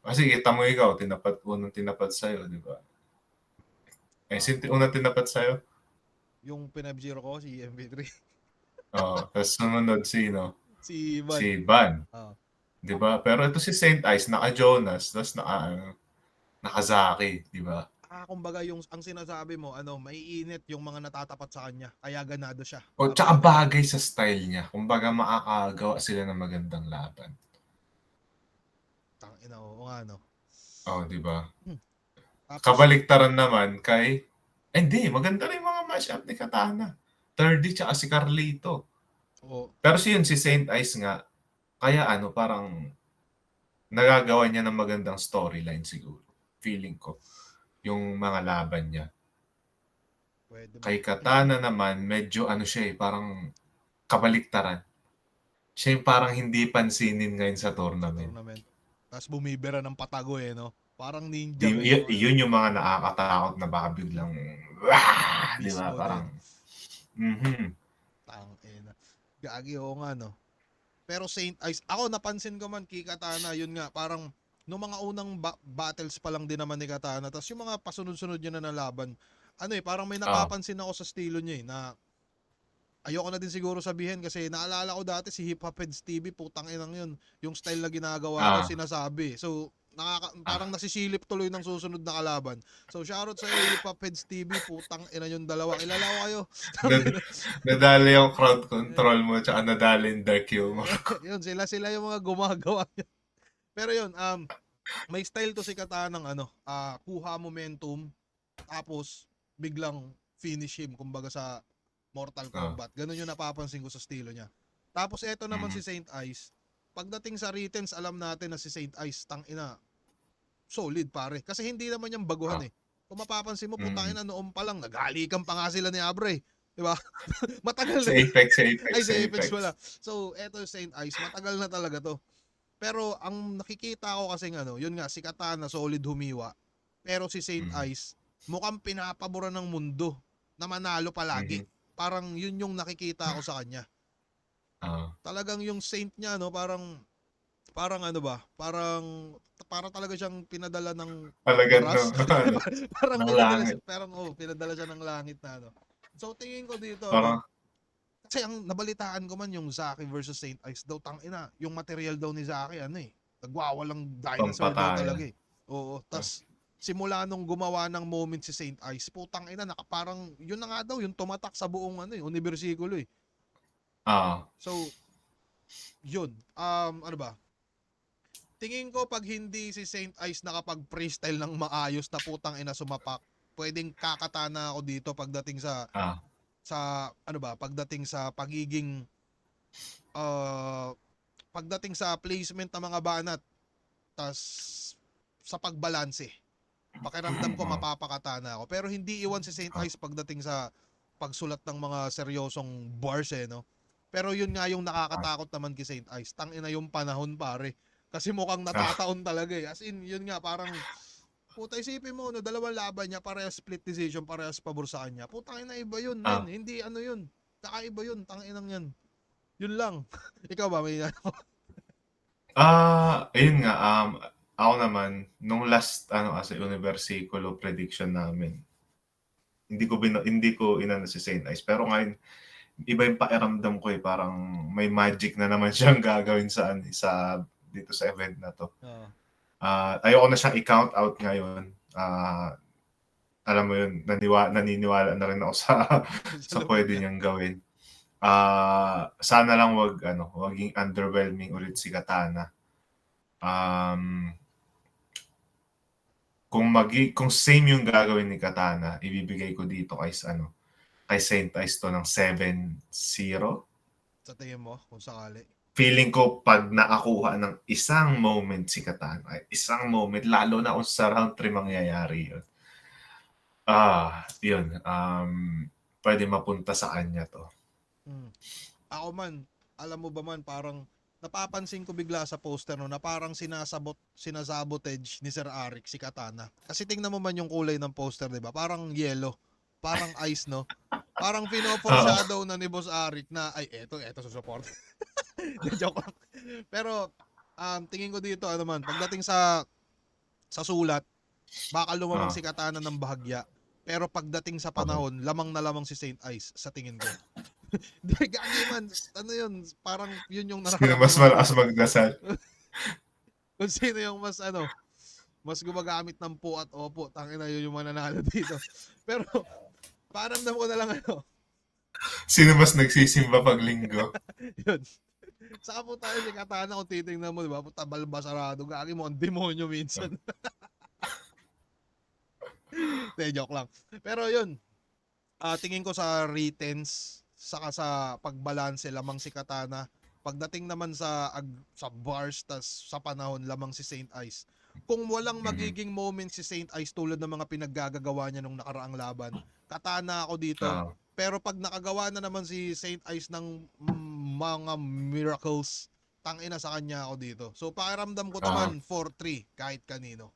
Speaker 2: Kasi kita mo ikaw, unang tinapat sa'yo, di ba? Sino unang tinapat sa'yo?
Speaker 1: yung pinab-zero ko, si MP3.
Speaker 2: Oo. Tapos sumunod sino?
Speaker 1: Si Van.
Speaker 2: Si Van.
Speaker 1: Oh.
Speaker 2: Di ba? Pero ito si Saint Ice, naka-Jonas, tapos naka-Zaki, di ba?
Speaker 1: Kumbaga yung ang sinasabi mo, maiinit yung mga natatapat sa kanya. Kaya ganado siya.
Speaker 2: O, tsaka bagay sa style niya. Kumbaga makakagawa sila ng magandang laban.
Speaker 1: Tangina, oo nga, no?
Speaker 2: Oh, di ba?
Speaker 1: Tapos,
Speaker 2: Kabaliktaran naman kay hindi, maganda rin mga matchup ni Katana. 3D tsaka si Carlito.
Speaker 1: oo.
Speaker 2: Pero si Saint Ice nga, kaya parang nagagawa niya ng magandang storyline siguro. Feeling ko. Yung mga laban niya.
Speaker 1: Pwede ba?
Speaker 2: Kay Katana naman, medyo siya parang kabaliktaran. Siya yung parang hindi pansinin ngayon sa tournament.
Speaker 1: Tapos bumibira ng patago no? Parang ninja.
Speaker 2: Yun yung mga nakakatakot na baka biglang di ba? Parang
Speaker 1: Tangina. Gagi oo nga, no? Pero Saint Ice, ako napansin ko man kay Katana, yun nga, parang nung mga unang battles pa lang din naman ni Katana, tapos yung mga pasunod-sunod niya na nalaban, parang may napapansin ako sa estilo niya na ayoko na din siguro sabihin kasi naalala ko dati si Hip Hop Heads TV, putang inang yun, yung style na ginagawa ko sinasabi. So, parang nasisilip tuloy ng susunod na kalaban. So, shoutout sa Hip Hop Heads TV, putang ina yung dalawa. Kilala ko kayo.
Speaker 2: Nadali yung crowd control mo tsaka nadali yung dark humor.
Speaker 1: Yun, sila yung mga gumagawa yun. Pero yun, may style to si Katana ng kuha momentum, tapos biglang finish him, kumbaga sa Mortal Kombat. Ganun yung napapansin ko sa estilo niya. Tapos eto naman si Saint Ice. Pagdating sa writtens, alam natin na si Saint Ice, tangina, solid pare. Kasi hindi naman yung baguhan Kung mapapansin mo, putangina noon pa lang, naghalikan pa nga sila ni Abre. Diba? Matagal
Speaker 2: sa
Speaker 1: na.
Speaker 2: Apex.
Speaker 1: Ay, sa Apex wala. So, eto Saint Ice, matagal na talaga to. Pero ang nakikita ko kasi yun nga, si Katana solid humiwa. Pero si Saint Ice, mukhang pinapaboran ng mundo na manalo palagi. Parang yun yung nakikita ko sa kanya. Talagang yung Saint niya, parang para talaga siyang pinadala ng oras. Parang pinadala siya ng langit na So tingin ko dito, kasi ang nabalitaan ko man yung Zaki versus Saint Ice daw, tangina, yung material daw ni Zaki, nagwawalang dinosaur daw talaga Oo, tas simula nung gumawa ng moment si Saint Ice, putang ina, parang yun na nga daw, yung tumatak sa buong unibersikulo So, yun, ano ba? Tingin ko pag hindi si Saint Ice nakapag-freestyle ng maayos na putang ina sumapak, pwedeng kakatana ako dito pagdating sa pagdating sa pagiging pagdating sa placement ng mga banat tas sa pagbalanse. Pakiramdam ko
Speaker 2: Oo.
Speaker 1: mapapakatana ako. Pero hindi iwan si Saint
Speaker 2: Ah.
Speaker 1: Ice pagdating sa pagsulat ng mga seryosong bars no. Pero yun nga yung nakakatakot naman kay Saint Ice. Tangina yung panahon pare. Kasi mukhang natataon talaga eh. As in, yun nga parang puta isipin mo no, dalawang laban niya parehas split decision, parehas pabor sa kanya. Putang ina iba yun, men.
Speaker 2: Ah.
Speaker 1: Hindi ano yun. Kakaiba yun, tanginang yan. Yun lang. Ikaw ba may
Speaker 2: Ayun nga, ako naman, nung last, as Universículo prediction namin, hindi ko inano si Saint Ice. Pero ngayon, iba yung pakiramdam ko eh. Parang may magic na naman siyang gagawin sa dito sa event na to. Ayoko na siyang i-count out ngayon. Alam mo yun, naniniwala na rin ako sa pwede niyang gawin. Sana lang waging underwhelming ulit si Katana. Kung same yung gagawin ni Katana, ibibigay ko dito kay Saint Ice to ng 7-0.
Speaker 1: sa tingin mo kung sakali?
Speaker 2: Feeling ko pag nakakuha ng isang moment si Katana, isang moment, lalo na kung sa round 3 mangyayari yun. Yun. Pwede mapunta sa kanya to.
Speaker 1: Ako man, alam mo ba man, parang napapansin ko bigla sa poster no, na parang sinasabotage ni Sir Arik si Katana. Kasi tingnan mo man yung kulay ng poster, 'di ba? Parang yellow, parang ice, no? Parang pino-foreshadow na ni Boss Arik na ay eto susupport. Joke lang. Pero tingin ko dito pagdating sa sulat, baka lumamang si Katana ng bahagya. Pero pagdating sa panahon, lamang na lamang si Saint Ice sa tingin ko. Di gagi man, yun, parang yun yung
Speaker 2: Sino mas malakas magdasal?
Speaker 1: Kung sino yung mas gumagamit ng po at opo, tangina yun yung mananalo dito. Pero, paramdam ko na lang
Speaker 2: Sino mas nagsisimba pag linggo?
Speaker 1: yun. Saka po tayo si Katana kung titingnan mo, di ba? Puta balbasarado, gagi mo, ang demonyo minsan. Joke lang. Pero yun, tingin ko sa retens, saka sa pagbalanse lamang si Katana. Pagdating naman sa bars tas sa panahon lamang si Saint Ice. Kung walang magiging moment si Saint Ice tulad ng mga pinaggagawa niya nung nakaraang laban, Katana ako dito. Pero pag nakagawa na naman si Saint Ice ng mga miracles, tangina sa kanya ako dito. So pakiramdam ko naman 4-3 kahit kanino.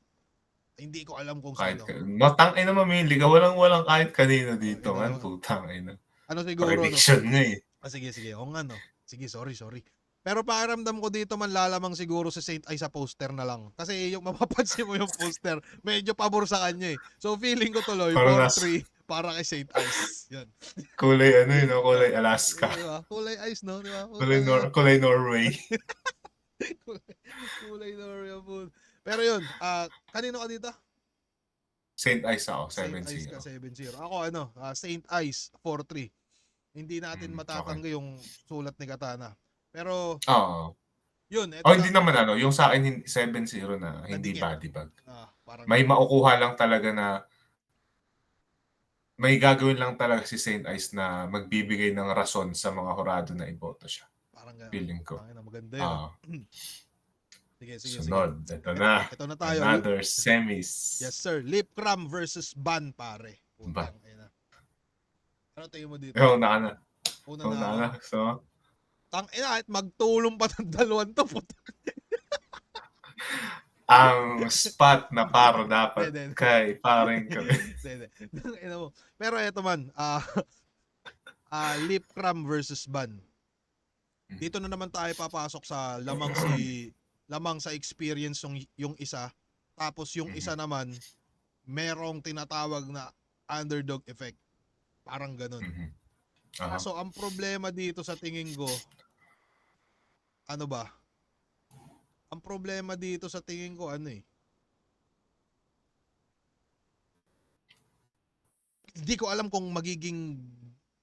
Speaker 1: Hindi ko alam kung sino.
Speaker 2: Matangin na mamili ka. Walang kahit kanino dito. Man, putangin na.
Speaker 1: Ano siguro,
Speaker 2: prediction nga eh.
Speaker 1: Sige. Kung sige, sorry. Pero pakiramdam ko dito man lalamang siguro si Saint Ice sa poster na lang. Kasi yung mapapansin mo yung poster, medyo pabor sa kanya eh. So feeling ko tuloy, 4-3 para kay Saint Ice. Yan.
Speaker 2: Kulay kulay Alaska.
Speaker 1: Diba? Kulay ice, no? Diba?
Speaker 2: Kulay Norway.
Speaker 1: Kulay Norway po. Pero yun, kanino ka dito?
Speaker 2: Saint Ice ako, 7-0.
Speaker 1: Saint Ice ka 7-0. Ako Saint Ice 4-3. Hindi natin matatanggi yung sulat ni Katana. Pero yun,
Speaker 2: hindi naman yung sa akin 7-0 na hindi body bag. May makukuha lang talaga na may gagawin lang talaga si Saint Ice na magbibigay ng rason sa mga hurado na iboto siya.
Speaker 1: Parang
Speaker 2: feeling ko.
Speaker 1: Maganda yun. Sige.
Speaker 2: Sunod. Ito na tayo. Another semis.
Speaker 1: Yes, sir. Lip Cram versus Ban, pare.
Speaker 2: Ban.
Speaker 1: Ano tingin mo dito?
Speaker 2: Una na. So,
Speaker 1: at magtulong pa ng dalawan to.
Speaker 2: Ang spot na paro dapat kay paring kami.
Speaker 1: Pero eto man, Lip Cram versus Ban. Dito na naman tayo papasok sa lamang sa experience yung isa, tapos yung isa naman merong tinatawag na underdog effect. Parang ganun. So ang problema dito sa tingin ko, ang problema dito sa tingin ko hindi ko alam kung magiging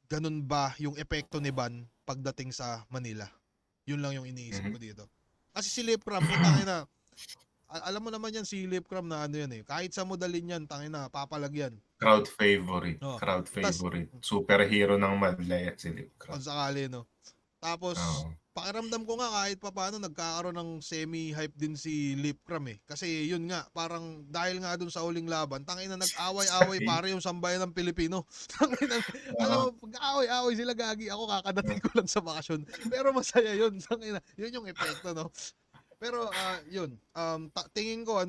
Speaker 1: ganun ba yung epekto ni Ban pagdating sa Manila. Yun lang yung iniisip ko dito. Kasi si Lip Cram, tangina, alam mo naman yan si Lip Cram na kahit sa modalin yan, tangina, papalagyan.
Speaker 2: Crowd favorite. Superhero ng Madla yan si Lip Cram.
Speaker 1: Kung sakali, no? Tapos,
Speaker 2: Oo.
Speaker 1: pakiramdam ko nga kahit papaano nagkakaroon ng semi-hype din si Lipcram eh. Kasi yun nga, parang dahil nga dun sa huling laban, tangina nag-away-away pare yung sambayan ng Pilipino. Tangina, alam
Speaker 2: Oo.
Speaker 1: mo, pag-away-away sila gagi, ako kakadating ko lang sa bakasyon. Pero masaya yun, tangina. Yun yung epekto, no? Pero yun, tingin ko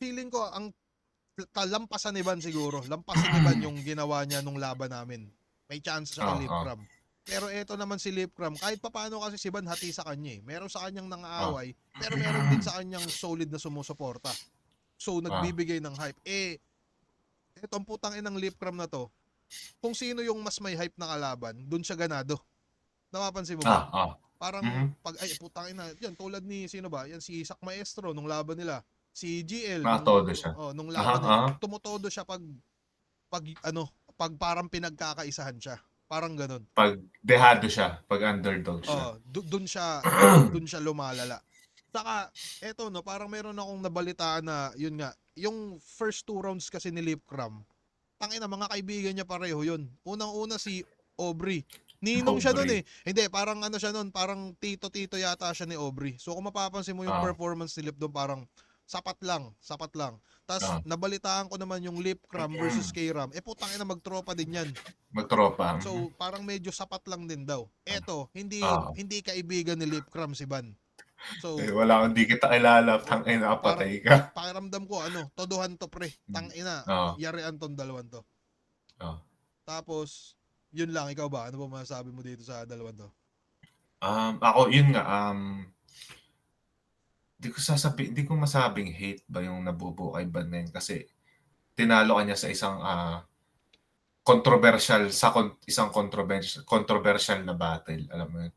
Speaker 1: feeling ko ang lampasan ni Van siguro. Lampasan ni Van yung ginawa niya nung laban namin. May chance siya kay
Speaker 2: Oo.
Speaker 1: Lipcram. Pero eto naman si Lipcram, kahit papaano kasi si Van hati sa kanya eh. Meron sa kanyang
Speaker 2: Oo.
Speaker 1: nangaaway, pero meron din sa kanyang solid na sumusuporta. So nagbibigay ng hype. Etong putang inang Lipcram na to, kung sino yung mas may hype na kalaban, dun siya ganado. Napapansin mo ba?
Speaker 2: Oo.
Speaker 1: Parang pag ay putang ina, yan tulad ni sino ba? Yan si Isak Maestro nung laban nila. Si GL
Speaker 2: Todo siya.
Speaker 1: nung
Speaker 2: Aha,
Speaker 1: laban nila.
Speaker 2: aha.
Speaker 1: Tumutodo siya pag parang pinagkakaisahan siya. Parang ganun.
Speaker 2: Pag dehado siya, pag underdog siya.
Speaker 1: Dun siya lumalala. Saka eto no, parang meron akong nabalitaan na yun nga, yung first 2 rounds kasi ni Lipcram. Tangina mga kaibigan niya pareho yun. Unang-una si Aubrey. Ninong siya nun
Speaker 2: Aubrey.
Speaker 1: Hindi, parang ano siya nun, parang tito-tito yata siya ni Aubrey. So kung mapapansin mo yung
Speaker 2: Ah.
Speaker 1: performance ni Lip doon, parang sapat lang. Tapos
Speaker 2: Ah.
Speaker 1: nabalitaan ko naman yung Lipcram versus K-Ram. Putang ina magtropa din yan.
Speaker 2: Magtropa.
Speaker 1: So parang medyo sapat lang din daw. Eto, hindi
Speaker 2: Ah.
Speaker 1: hindi kaibigan ni Lipcram si Van. So
Speaker 2: Wala akong di kita kilala, tangina
Speaker 1: parang
Speaker 2: patay ka.
Speaker 1: pakiramdam ko todohan to pre. Tangina,
Speaker 2: Oo.
Speaker 1: yarian tong dalawan to.
Speaker 2: Oo.
Speaker 1: Tapos yun lang, ikaw ba? Ano ba masasabi mo dito sa dalawan to?
Speaker 2: Ako yun nga, di ko masabing hate ba yung nabubuo kay Van na yun kasi tinalo ka niya sa isang isang controversial na battle, alam mo yun.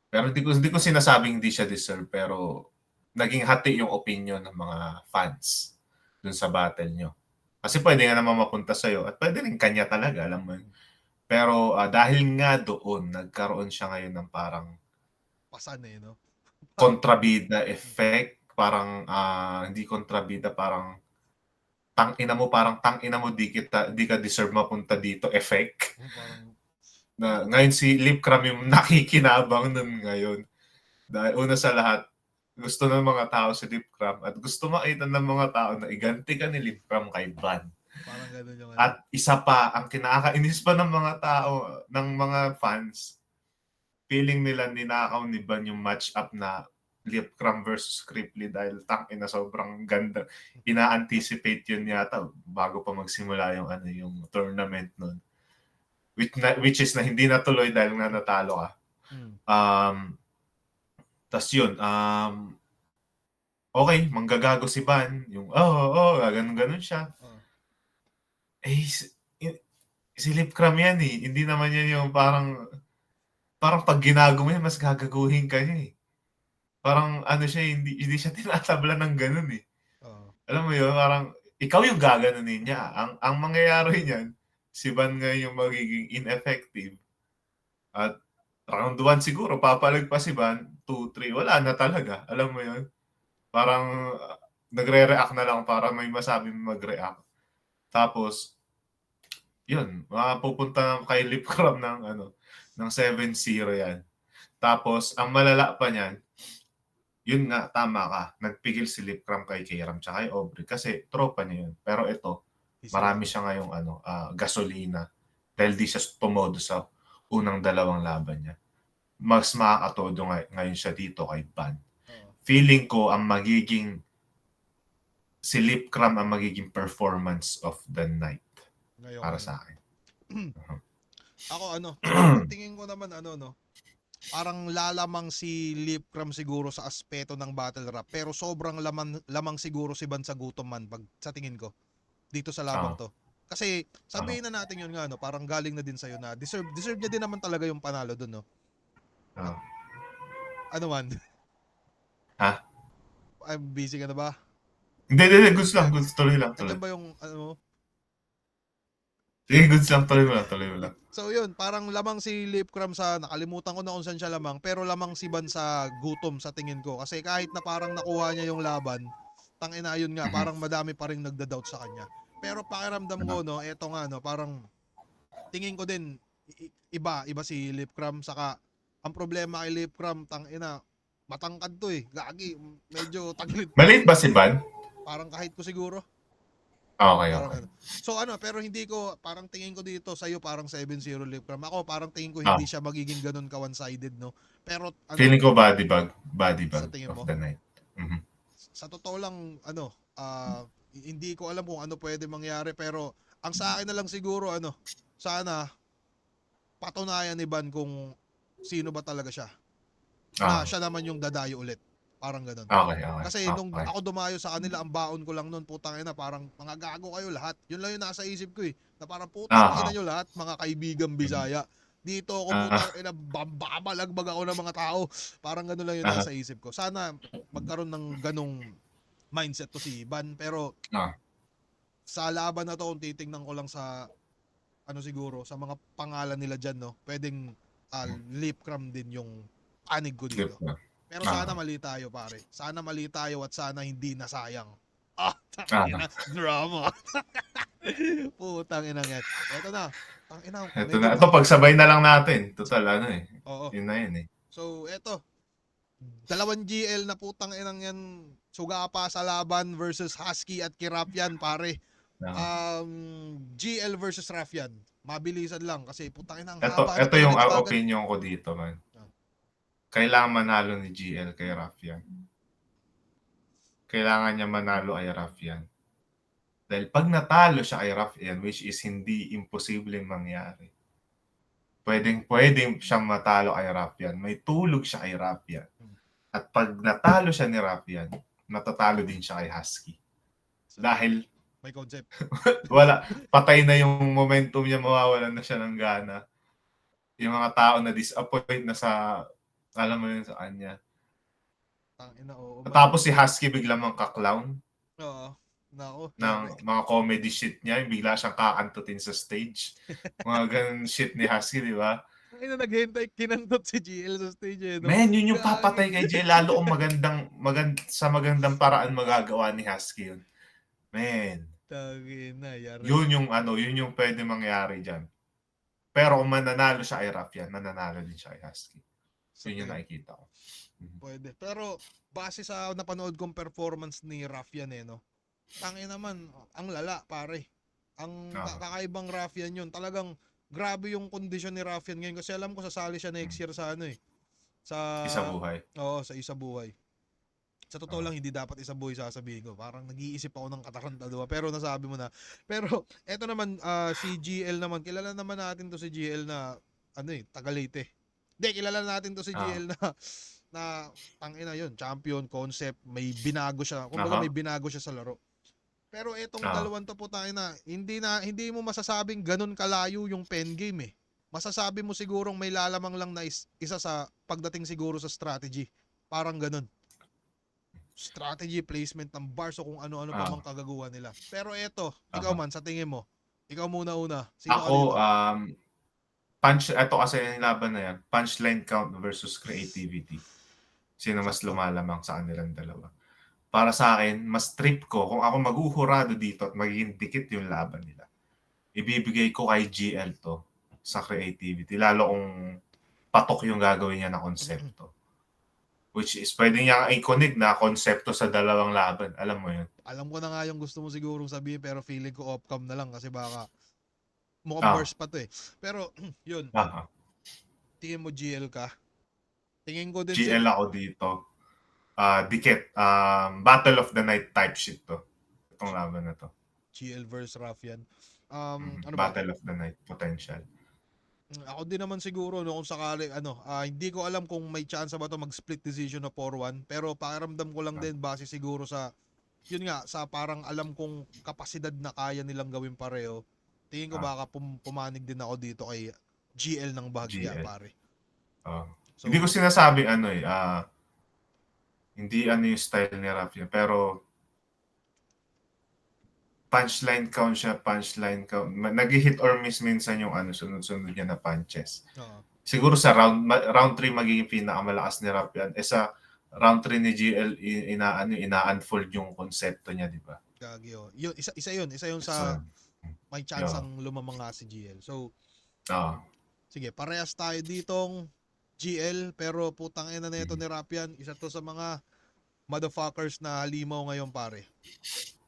Speaker 2: Pero di ko sinasabing hindi siya deserve, pero naging hati yung opinion ng mga fans dun sa battle nyo. Kasi pwede nga naman mapunta sa'yo at pwede rin kanya talaga, alam mo yun. Pero dahil nga doon, nagkaroon siya ngayon ng parang
Speaker 1: Pasan no?
Speaker 2: kontrabida effect. Parang hindi kontrabida, parang tangina mo di ka deserve mapunta dito effect.
Speaker 1: Parang
Speaker 2: Ngayon si Lipcram yung nakikinabang nun ngayon. Dahil una sa lahat, gusto ng mga tao si Lipcram at gusto makita ng mga tao na iganti ka ni Lipcram kay Van.
Speaker 1: parang ganun yung
Speaker 2: At isa pa, ang kinakainis pa ng mga tao, ng mga fans, feeling nila ninakaw ni Van yung match-up na Lipcram versus Cripply dahil tangina sobrang ganda. Ina-anticipate yun yata bago pa magsimula yung tournament nun. Which is na hindi natuloy dahil nga natalo ka. Tas yun, okay, manggagago si Van. Yung, ganun siya. Si Lipcram yan eh. Hindi naman yan yung parang pag ginago mo yan, mas gagaguhin ka niya eh. Parang siya, hindi siya tinatabla ng ganun eh. Alam mo yun, parang ikaw yung gaganunin niya. Ang mangyayari niyan, si Van ngayon yung magiging ineffective. At round 1 siguro, papalag pa si Van, 2, 3, wala na talaga. Alam mo yun? Parang nagre-react na lang para may masabi mag-react. Tapos, yun, mapupunta kay Lipcram ng 7-0 yan. Tapos, ang malala pa niyan, yun nga, tama ka. Nagpigil si Lipcram kay K-Ram tsaka kay Aubrey kasi tropa niya yun. Pero ito, marami siya ngayong gasolina dahil di siya tumodo sa unang dalawang laban niya. Mas makakatodo ngayon siya dito kay Van. Feeling ko si Lipcram ang magiging performance of the night para sa akin.
Speaker 1: Ako tingin ko naman parang lalamang si Lipcram siguro sa aspeto ng battle rap pero sobrang lamang siguro si Van sa gutom man pag sa tingin ko dito sa labang to. Kasi sabihin na natin yun nga parang galing na din sa'yo na deserve niya din naman talaga yung panalo dun Ano man?
Speaker 2: Ha?
Speaker 1: I'm busy ka na ba?
Speaker 2: Hindi, goods lang, goods, tuloy lang.
Speaker 1: Nandiyan ba yung
Speaker 2: Sige, goods lang, tuloy mo lang.
Speaker 1: So yun, parang lamang si Lipcram sa, nakalimutan ko na kung saan siya lamang, pero lamang si Van sa gutom sa tingin ko. Kasi kahit na parang nakuha niya yung laban, tangina yun nga, parang madami pa rin nagda-doubt sa kanya. Pero pakiramdam ko, eto nga, parang tingin ko din, iba si Lipcram, saka ang problema kay Lipcram, tangina, matangkad to eh. Gagi, medyo tagilid pa
Speaker 2: Maliit
Speaker 1: to eh.
Speaker 2: ba si Van?
Speaker 1: Parang kahit ko siguro.
Speaker 2: Okay,
Speaker 1: Parang
Speaker 2: okay.
Speaker 1: ano. So ano, pero hindi ko, parang tingin ko dito sa'yo parang 7-0 Lipcram. Ako parang tingin ko
Speaker 2: Ah,
Speaker 1: hindi siya magiging ganun ka one-sided, no? Pero ano,
Speaker 2: feeling ko body
Speaker 1: sa
Speaker 2: bag
Speaker 1: tingin
Speaker 2: of
Speaker 1: mo,
Speaker 2: the night. Mhm.
Speaker 1: sa totoo lang, ano, hindi ko alam kung ano pwede mangyari, pero ang sa akin na lang siguro, ano, sana patunayan ni Van kung sino ba talaga siya. Na
Speaker 2: Ah,
Speaker 1: siya naman yung dadayo ulit. Parang ganun.
Speaker 2: okay, okay,
Speaker 1: Kasi nung
Speaker 2: okay.
Speaker 1: ako dumayo sa kanila, ang baon ko lang nun, putang ina, parang mga gago kayo lahat. Yun lang yung nasa isip ko eh. Na parang putang ina
Speaker 2: Ah,
Speaker 1: nyo lahat, mga kaibigan Bisaya. Dito ako putang
Speaker 2: ah,
Speaker 1: ina, babalagbag ako ng mga tao. Parang ganun lang yung
Speaker 2: ah,
Speaker 1: nasa isip ko. Sana magkaroon ng ganong mindset to si Van. Pero
Speaker 2: ah,
Speaker 1: sa laban na to, kung titingnan ko lang sa, ano siguro, sa mga pangalan nila dyan, no? Pwedeng Lipcram din yung panig ko
Speaker 2: Flip
Speaker 1: dito.
Speaker 2: na.
Speaker 1: Pero sana
Speaker 2: Ah,
Speaker 1: mali tayo, pare. Sana mali tayo at sana hindi nasayang. Ah,
Speaker 2: ah.
Speaker 1: tangina, drama. Putang ina yan. Eto na. Tangina,
Speaker 2: Ito
Speaker 1: medyo
Speaker 2: na. Ito, pagsabay na lang natin. Total, ano eh.
Speaker 1: Oo.
Speaker 2: Yun na yun eh.
Speaker 1: So, eto. Dalawang GL na putang inang yan. Suga pa sa laban versus Husky at Kirapian, pare.
Speaker 2: Ah.
Speaker 1: GL versus Rafian. Mabilisan lang kasi putang ina, ang
Speaker 2: Ito,
Speaker 1: haba na
Speaker 2: ito
Speaker 1: talaga
Speaker 2: yung
Speaker 1: nito agad.
Speaker 2: opinion ko dito, man.
Speaker 1: Ah.
Speaker 2: Kailangan manalo ni GL kay Rafian. Kailangan niya manalo kay Rafian. Dahil pag natalo siya kay Rafian, which is hindi imposibleng mangyari, pwedeng siyang matalo kay Rafian. May tulog siya kay Rafian. At pag natalo siya ni Rafian, matatalo din siya kay Husky.
Speaker 1: So,
Speaker 2: Dahil
Speaker 1: may concept.
Speaker 2: wala, patay na yung momentum niya, mawawalan na siya ng gana. Yung mga tao na disappoint na sa, alam mo yun, sa kanya.
Speaker 1: Tangina, oo man.
Speaker 2: Tapos si Husky bigla mang ka-clown
Speaker 1: Oo. Nako,
Speaker 2: ng
Speaker 1: ere.
Speaker 2: mga comedy shit niya, yung bigla siyang kakantutin sa stage. Mga ganun shit ni Husky, di ba?
Speaker 1: Ay na naghihintay, kinantot si GL sa stage eh, no?
Speaker 2: Man, yun yung
Speaker 1: Gagi.
Speaker 2: papatay kay Jay. Lalo kung sa magandang paraan magagawa ni Husky yun. Man,
Speaker 1: Tangina, yari.
Speaker 2: yun yung pwede mangyari dyan. Pero kung mananalo siya kay Rafian, mananalo din siya kay Husky.
Speaker 1: Sa
Speaker 2: Yun yung
Speaker 1: tingin,
Speaker 2: nakikita ko.
Speaker 1: pwede. Pero, base sa napanood kong performance ni Rafian eh, no? Tangina naman, ang lala, pare. Ang
Speaker 2: Ah,
Speaker 1: kakaibang Rafian yun. Talagang, grabe yung kondisyon ni Rafian ngayon. Kasi alam ko sasali siya next year sa ano eh. Sa,
Speaker 2: isa buhay.
Speaker 1: oo, sa Isa Buhay. Sa totoo
Speaker 2: Ah,
Speaker 1: lang, hindi dapat Isa Buhay sasabihin ko. Parang nag-iisip ako ng katarantado. Pero nasabi mo na. Pero, eto naman, si GL naman. Kilala naman natin to si GL na, ano eh, taga Leyte. Hindi, kilala natin to si
Speaker 2: ah,
Speaker 1: GL na tangina yun, champion, concept, may binago siya. Kumbaga
Speaker 2: aha,
Speaker 1: may binago siya sa laro. Pero etong
Speaker 2: ah,
Speaker 1: dalawang to po hindi mo masasabing ganun kalayo yung pen game eh. Masasabi mo sigurong may lalamang lang na isa sa pagdating siguro sa strategy. Parang ganun. Strategy, placement ng bars o kung ano-ano pa mang
Speaker 2: ah,
Speaker 1: kagaguhan nila. Pero eto, ikaw
Speaker 2: aha.
Speaker 1: man, sa tingin mo, ikaw muna-una, sino ka
Speaker 2: Ako,
Speaker 1: dito?
Speaker 2: ito kasi yung laban na yan, punchline count versus creativity. Sino mas
Speaker 1: Sakto.
Speaker 2: lumalamang sa kanilang dalawa. Para sa akin, mas trip ko kung ako mag-uhurado dito at magiging dikit yung laban nila. Ibibigay ko kay GL to sa creativity. Lalo kung patok yung gagawin niya na konsepto. Which is, pwede niya i-connect na konsepto sa dalawang laban. Alam mo yun?
Speaker 1: Alam ko na nga yung gusto mo sigurong sabihin pero feeling ko off-cam na lang kasi baka mukhang
Speaker 2: Ah,
Speaker 1: burst pa to eh. Pero, yun,
Speaker 2: ah,
Speaker 1: tingin mo GL ka? Tingin ko din
Speaker 2: GL ako dito. Dikit. Battle of the Night type shit to. Itong laban na to.
Speaker 1: GL versus Raffian. Ano ba?
Speaker 2: Battle of the Night potential.
Speaker 1: Ako din naman siguro no kung sakali hindi ko alam kung may chance ba to mag-split decision na 4-1 pero pakiramdam ko lang
Speaker 2: Ah,
Speaker 1: din base siguro sa yun nga sa parang alam kong kapasidad na kaya nilang gawin pareho. Tingin ko
Speaker 2: ah,
Speaker 1: baka pumanig din ako dito kay GL ng Bahagya,
Speaker 2: GL.
Speaker 1: pare.
Speaker 2: Ah. Hindi ko
Speaker 1: So,
Speaker 2: sinasabing hindi yung style ni Rafi, pero punchline count. Nag-hit or miss minsan yung sunod-sunod niya na punches.
Speaker 1: oo,
Speaker 2: Siguro sa round 3 magiging pinakamalakas ni Rapian. Sa round 3 ni GL ina-unfold yung konsepto niya, di ba?
Speaker 1: gagi oh. Yun, isa yun sa
Speaker 2: So,
Speaker 1: may chance
Speaker 2: yeah.
Speaker 1: ang lumamang nga si GL. So,
Speaker 2: Ah.
Speaker 1: Sige, parehas tayo ditong GL, pero putang ina na ito ni Rapian. Isa to sa mga motherfuckers na halimaw ngayon, pare.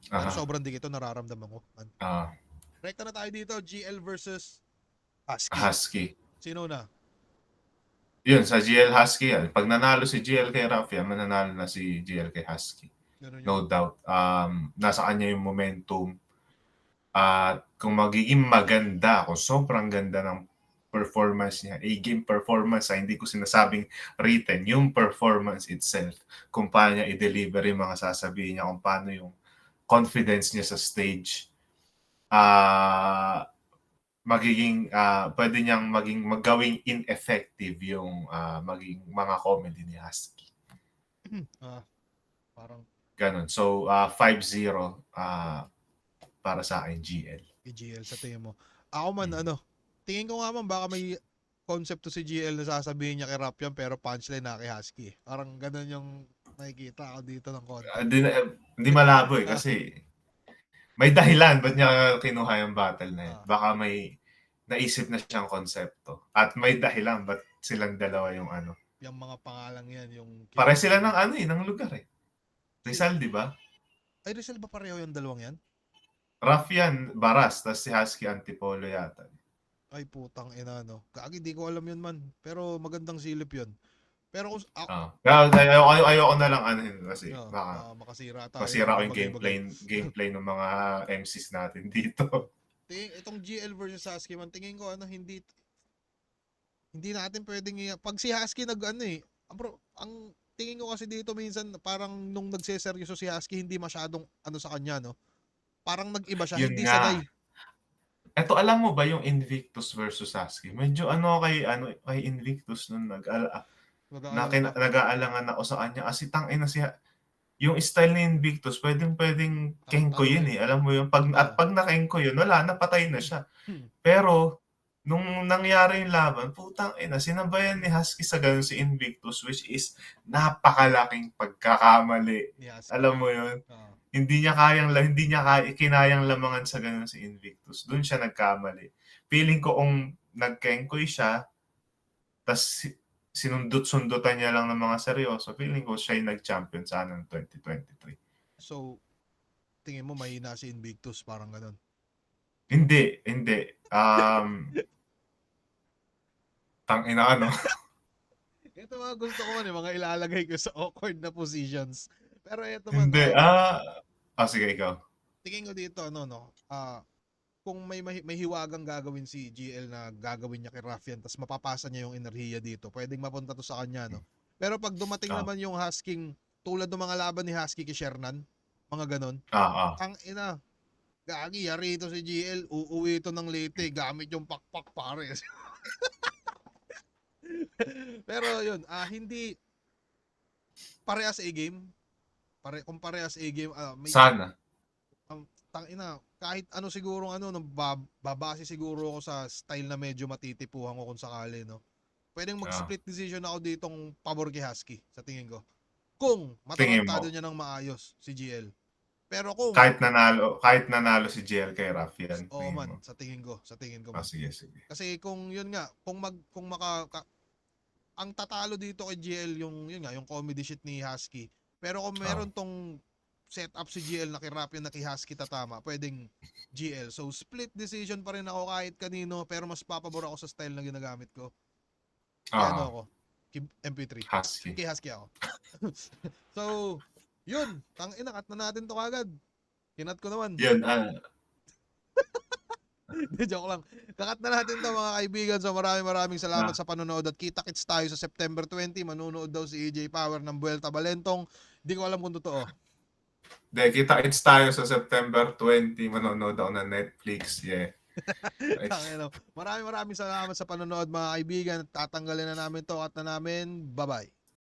Speaker 1: Pero
Speaker 2: Aha.
Speaker 1: sobrang dikit ito, nararamdaman ko. Man.
Speaker 2: Ah,
Speaker 1: Rekta na tayo dito, GL versus Husky.
Speaker 2: Husky.
Speaker 1: Sino na?
Speaker 2: Yun, sa GL Husky yan. Pag nanalo si GL kay Raffia, mananalo na si GL kay Husky.
Speaker 1: Ganun yun.
Speaker 2: No doubt. Nasa kanya yung momentum. At kung magiging maganda, kung sobrang ganda ng performance niya, A-game performance, hindi ko sinasabing written, yung performance itself, kung paano niya i-deliver yung mga sasabihin niya, kung paano yung confidence niya sa stage, pwede niyang magawing ineffective yung maging mga comedy ni Husky.
Speaker 1: Parang
Speaker 2: Ganon. So, 5-0 para sa akin, GL.
Speaker 1: GL sa tingin mo. Ako man, tingin ko nga man, baka may concept to si GL na sasabihin niya kay Rapian, pero punchline na kay Husky. Parang ganun yung nakikita ako dito ng konti.
Speaker 2: Hindi malabo kasi may dahilan ba't niya kinuha yung battle na yun. Baka may naisip na siyang konsepto. At may dahilan ba't silang dalawa yung
Speaker 1: Yung mga pangalang yan, yung...
Speaker 2: Pare sila ng lugar eh. Rizal, di ba?
Speaker 1: Ay, Rizal ba pareho yung dalawang yan?
Speaker 2: Rafian, Baras, tapos si Husky Antipolo yata.
Speaker 1: Ay, putang ina, no. Gagi, di ko alam yun man. Pero magandang silip yun. Pero kung
Speaker 2: ayoko na lang kasi baka
Speaker 1: makasira tayo.
Speaker 2: Masira ko yung gameplay ng mga MCs natin dito.
Speaker 1: Itong GL versus Husky man, tingin ko hindi natin pwedeng pag si Husky ang tingin ko kasi dito minsan parang nung nagseseryoso si Husky hindi masyadong sa kanya, no. Parang nag-iba siya,
Speaker 2: Yun
Speaker 1: hindi
Speaker 2: nga.
Speaker 1: sanay.
Speaker 2: Eto, alam mo ba yung Invictus versus Husky? Medyo kay Invictus nung nag-aalangan ako sa kanya kasi tangina siya. Yung style ni Invictus, pwedeng kengko yun eh. Alam mo yun, pag na-kengko yun, wala, napatay na siya. Pero, nung nangyari yung laban, putang ina, sinabayan ni Husky sa ganun si Invictus, which is napakalaking pagkakamali.
Speaker 1: Yes.
Speaker 2: Alam mo yun? Hindi niya kinayang lamangan sa ganun si Invictus. Doon siya nagkamali. Feeling ko kung nagkengkoy siya, tas sinundot-sundutan niya lang ng mga seryoso, feeling ko siya yung nag-champion sa ng 2023.
Speaker 1: So, tingin mo mahina si Invictus, parang ganun?
Speaker 2: Hindi. Tangina
Speaker 1: Ito mga gusto ko man, mga ilalagay ko sa awkward na positions. Pero ito man.
Speaker 2: Hindi. Sige, ikaw.
Speaker 1: Tingin ko dito, kung may hiwagang gagawin si GL na gagawin niya kay Rafian, tas mapapasa niya yung enerhiya dito, pwedeng mapunta to sa kanya, no? Pero pag dumating naman yung Husky, tulad ng mga laban ni Husky kay Shernan, mga ganon, ang ina, gagi, yari ito si GL, uuwi ito ng Leyte, gamit yung pakpak, pare. Pero yun, hindi parehas A-game. Kung parehas A-game,
Speaker 2: sana.
Speaker 1: Tangina, kahit siguro babase siguro ako sa style na medyo matitipuhan ko kung sakali, no. Pwedeng mag-split decision ako ditong pabor kay Husky sa tingin ko. Kung matarantado niya ng maayos si GL. Pero kung
Speaker 2: kahit nanalo si GL kay Rafian.
Speaker 1: Oo man, sa tingin ko.
Speaker 2: Sige.
Speaker 1: Kasi kung yun nga, ang tatalo dito kay GL yung comedy shit ni Husky. Pero kung meron tong set up si GL na kay Rapian na kay Husky tatama, pwedeng GL. So, split decision pa rin ako kahit kanino, pero mas papabor ako sa style na ginagamit ko. Kaya ako? MP3.
Speaker 2: Husky.
Speaker 1: Kay Husky ako. So, yun. Tangina, cut na natin to kagad. Kinat ko naman.
Speaker 2: Yun,
Speaker 1: Joke lang. Kakat na natin to mga kaibigan. So maraming salamat sa panonood at kita-kits tayo sa September 20. Manunood daw si EJ Power ng Buelta Balentong. Hindi ko alam kung totoo.
Speaker 2: Kita-kits tayo sa September 20. Manonood ako ng Netflix. Yeah.
Speaker 1: Maraming salamat sa panonood mga kaibigan. Tatanggalin na namin to at na namin. Bye-bye.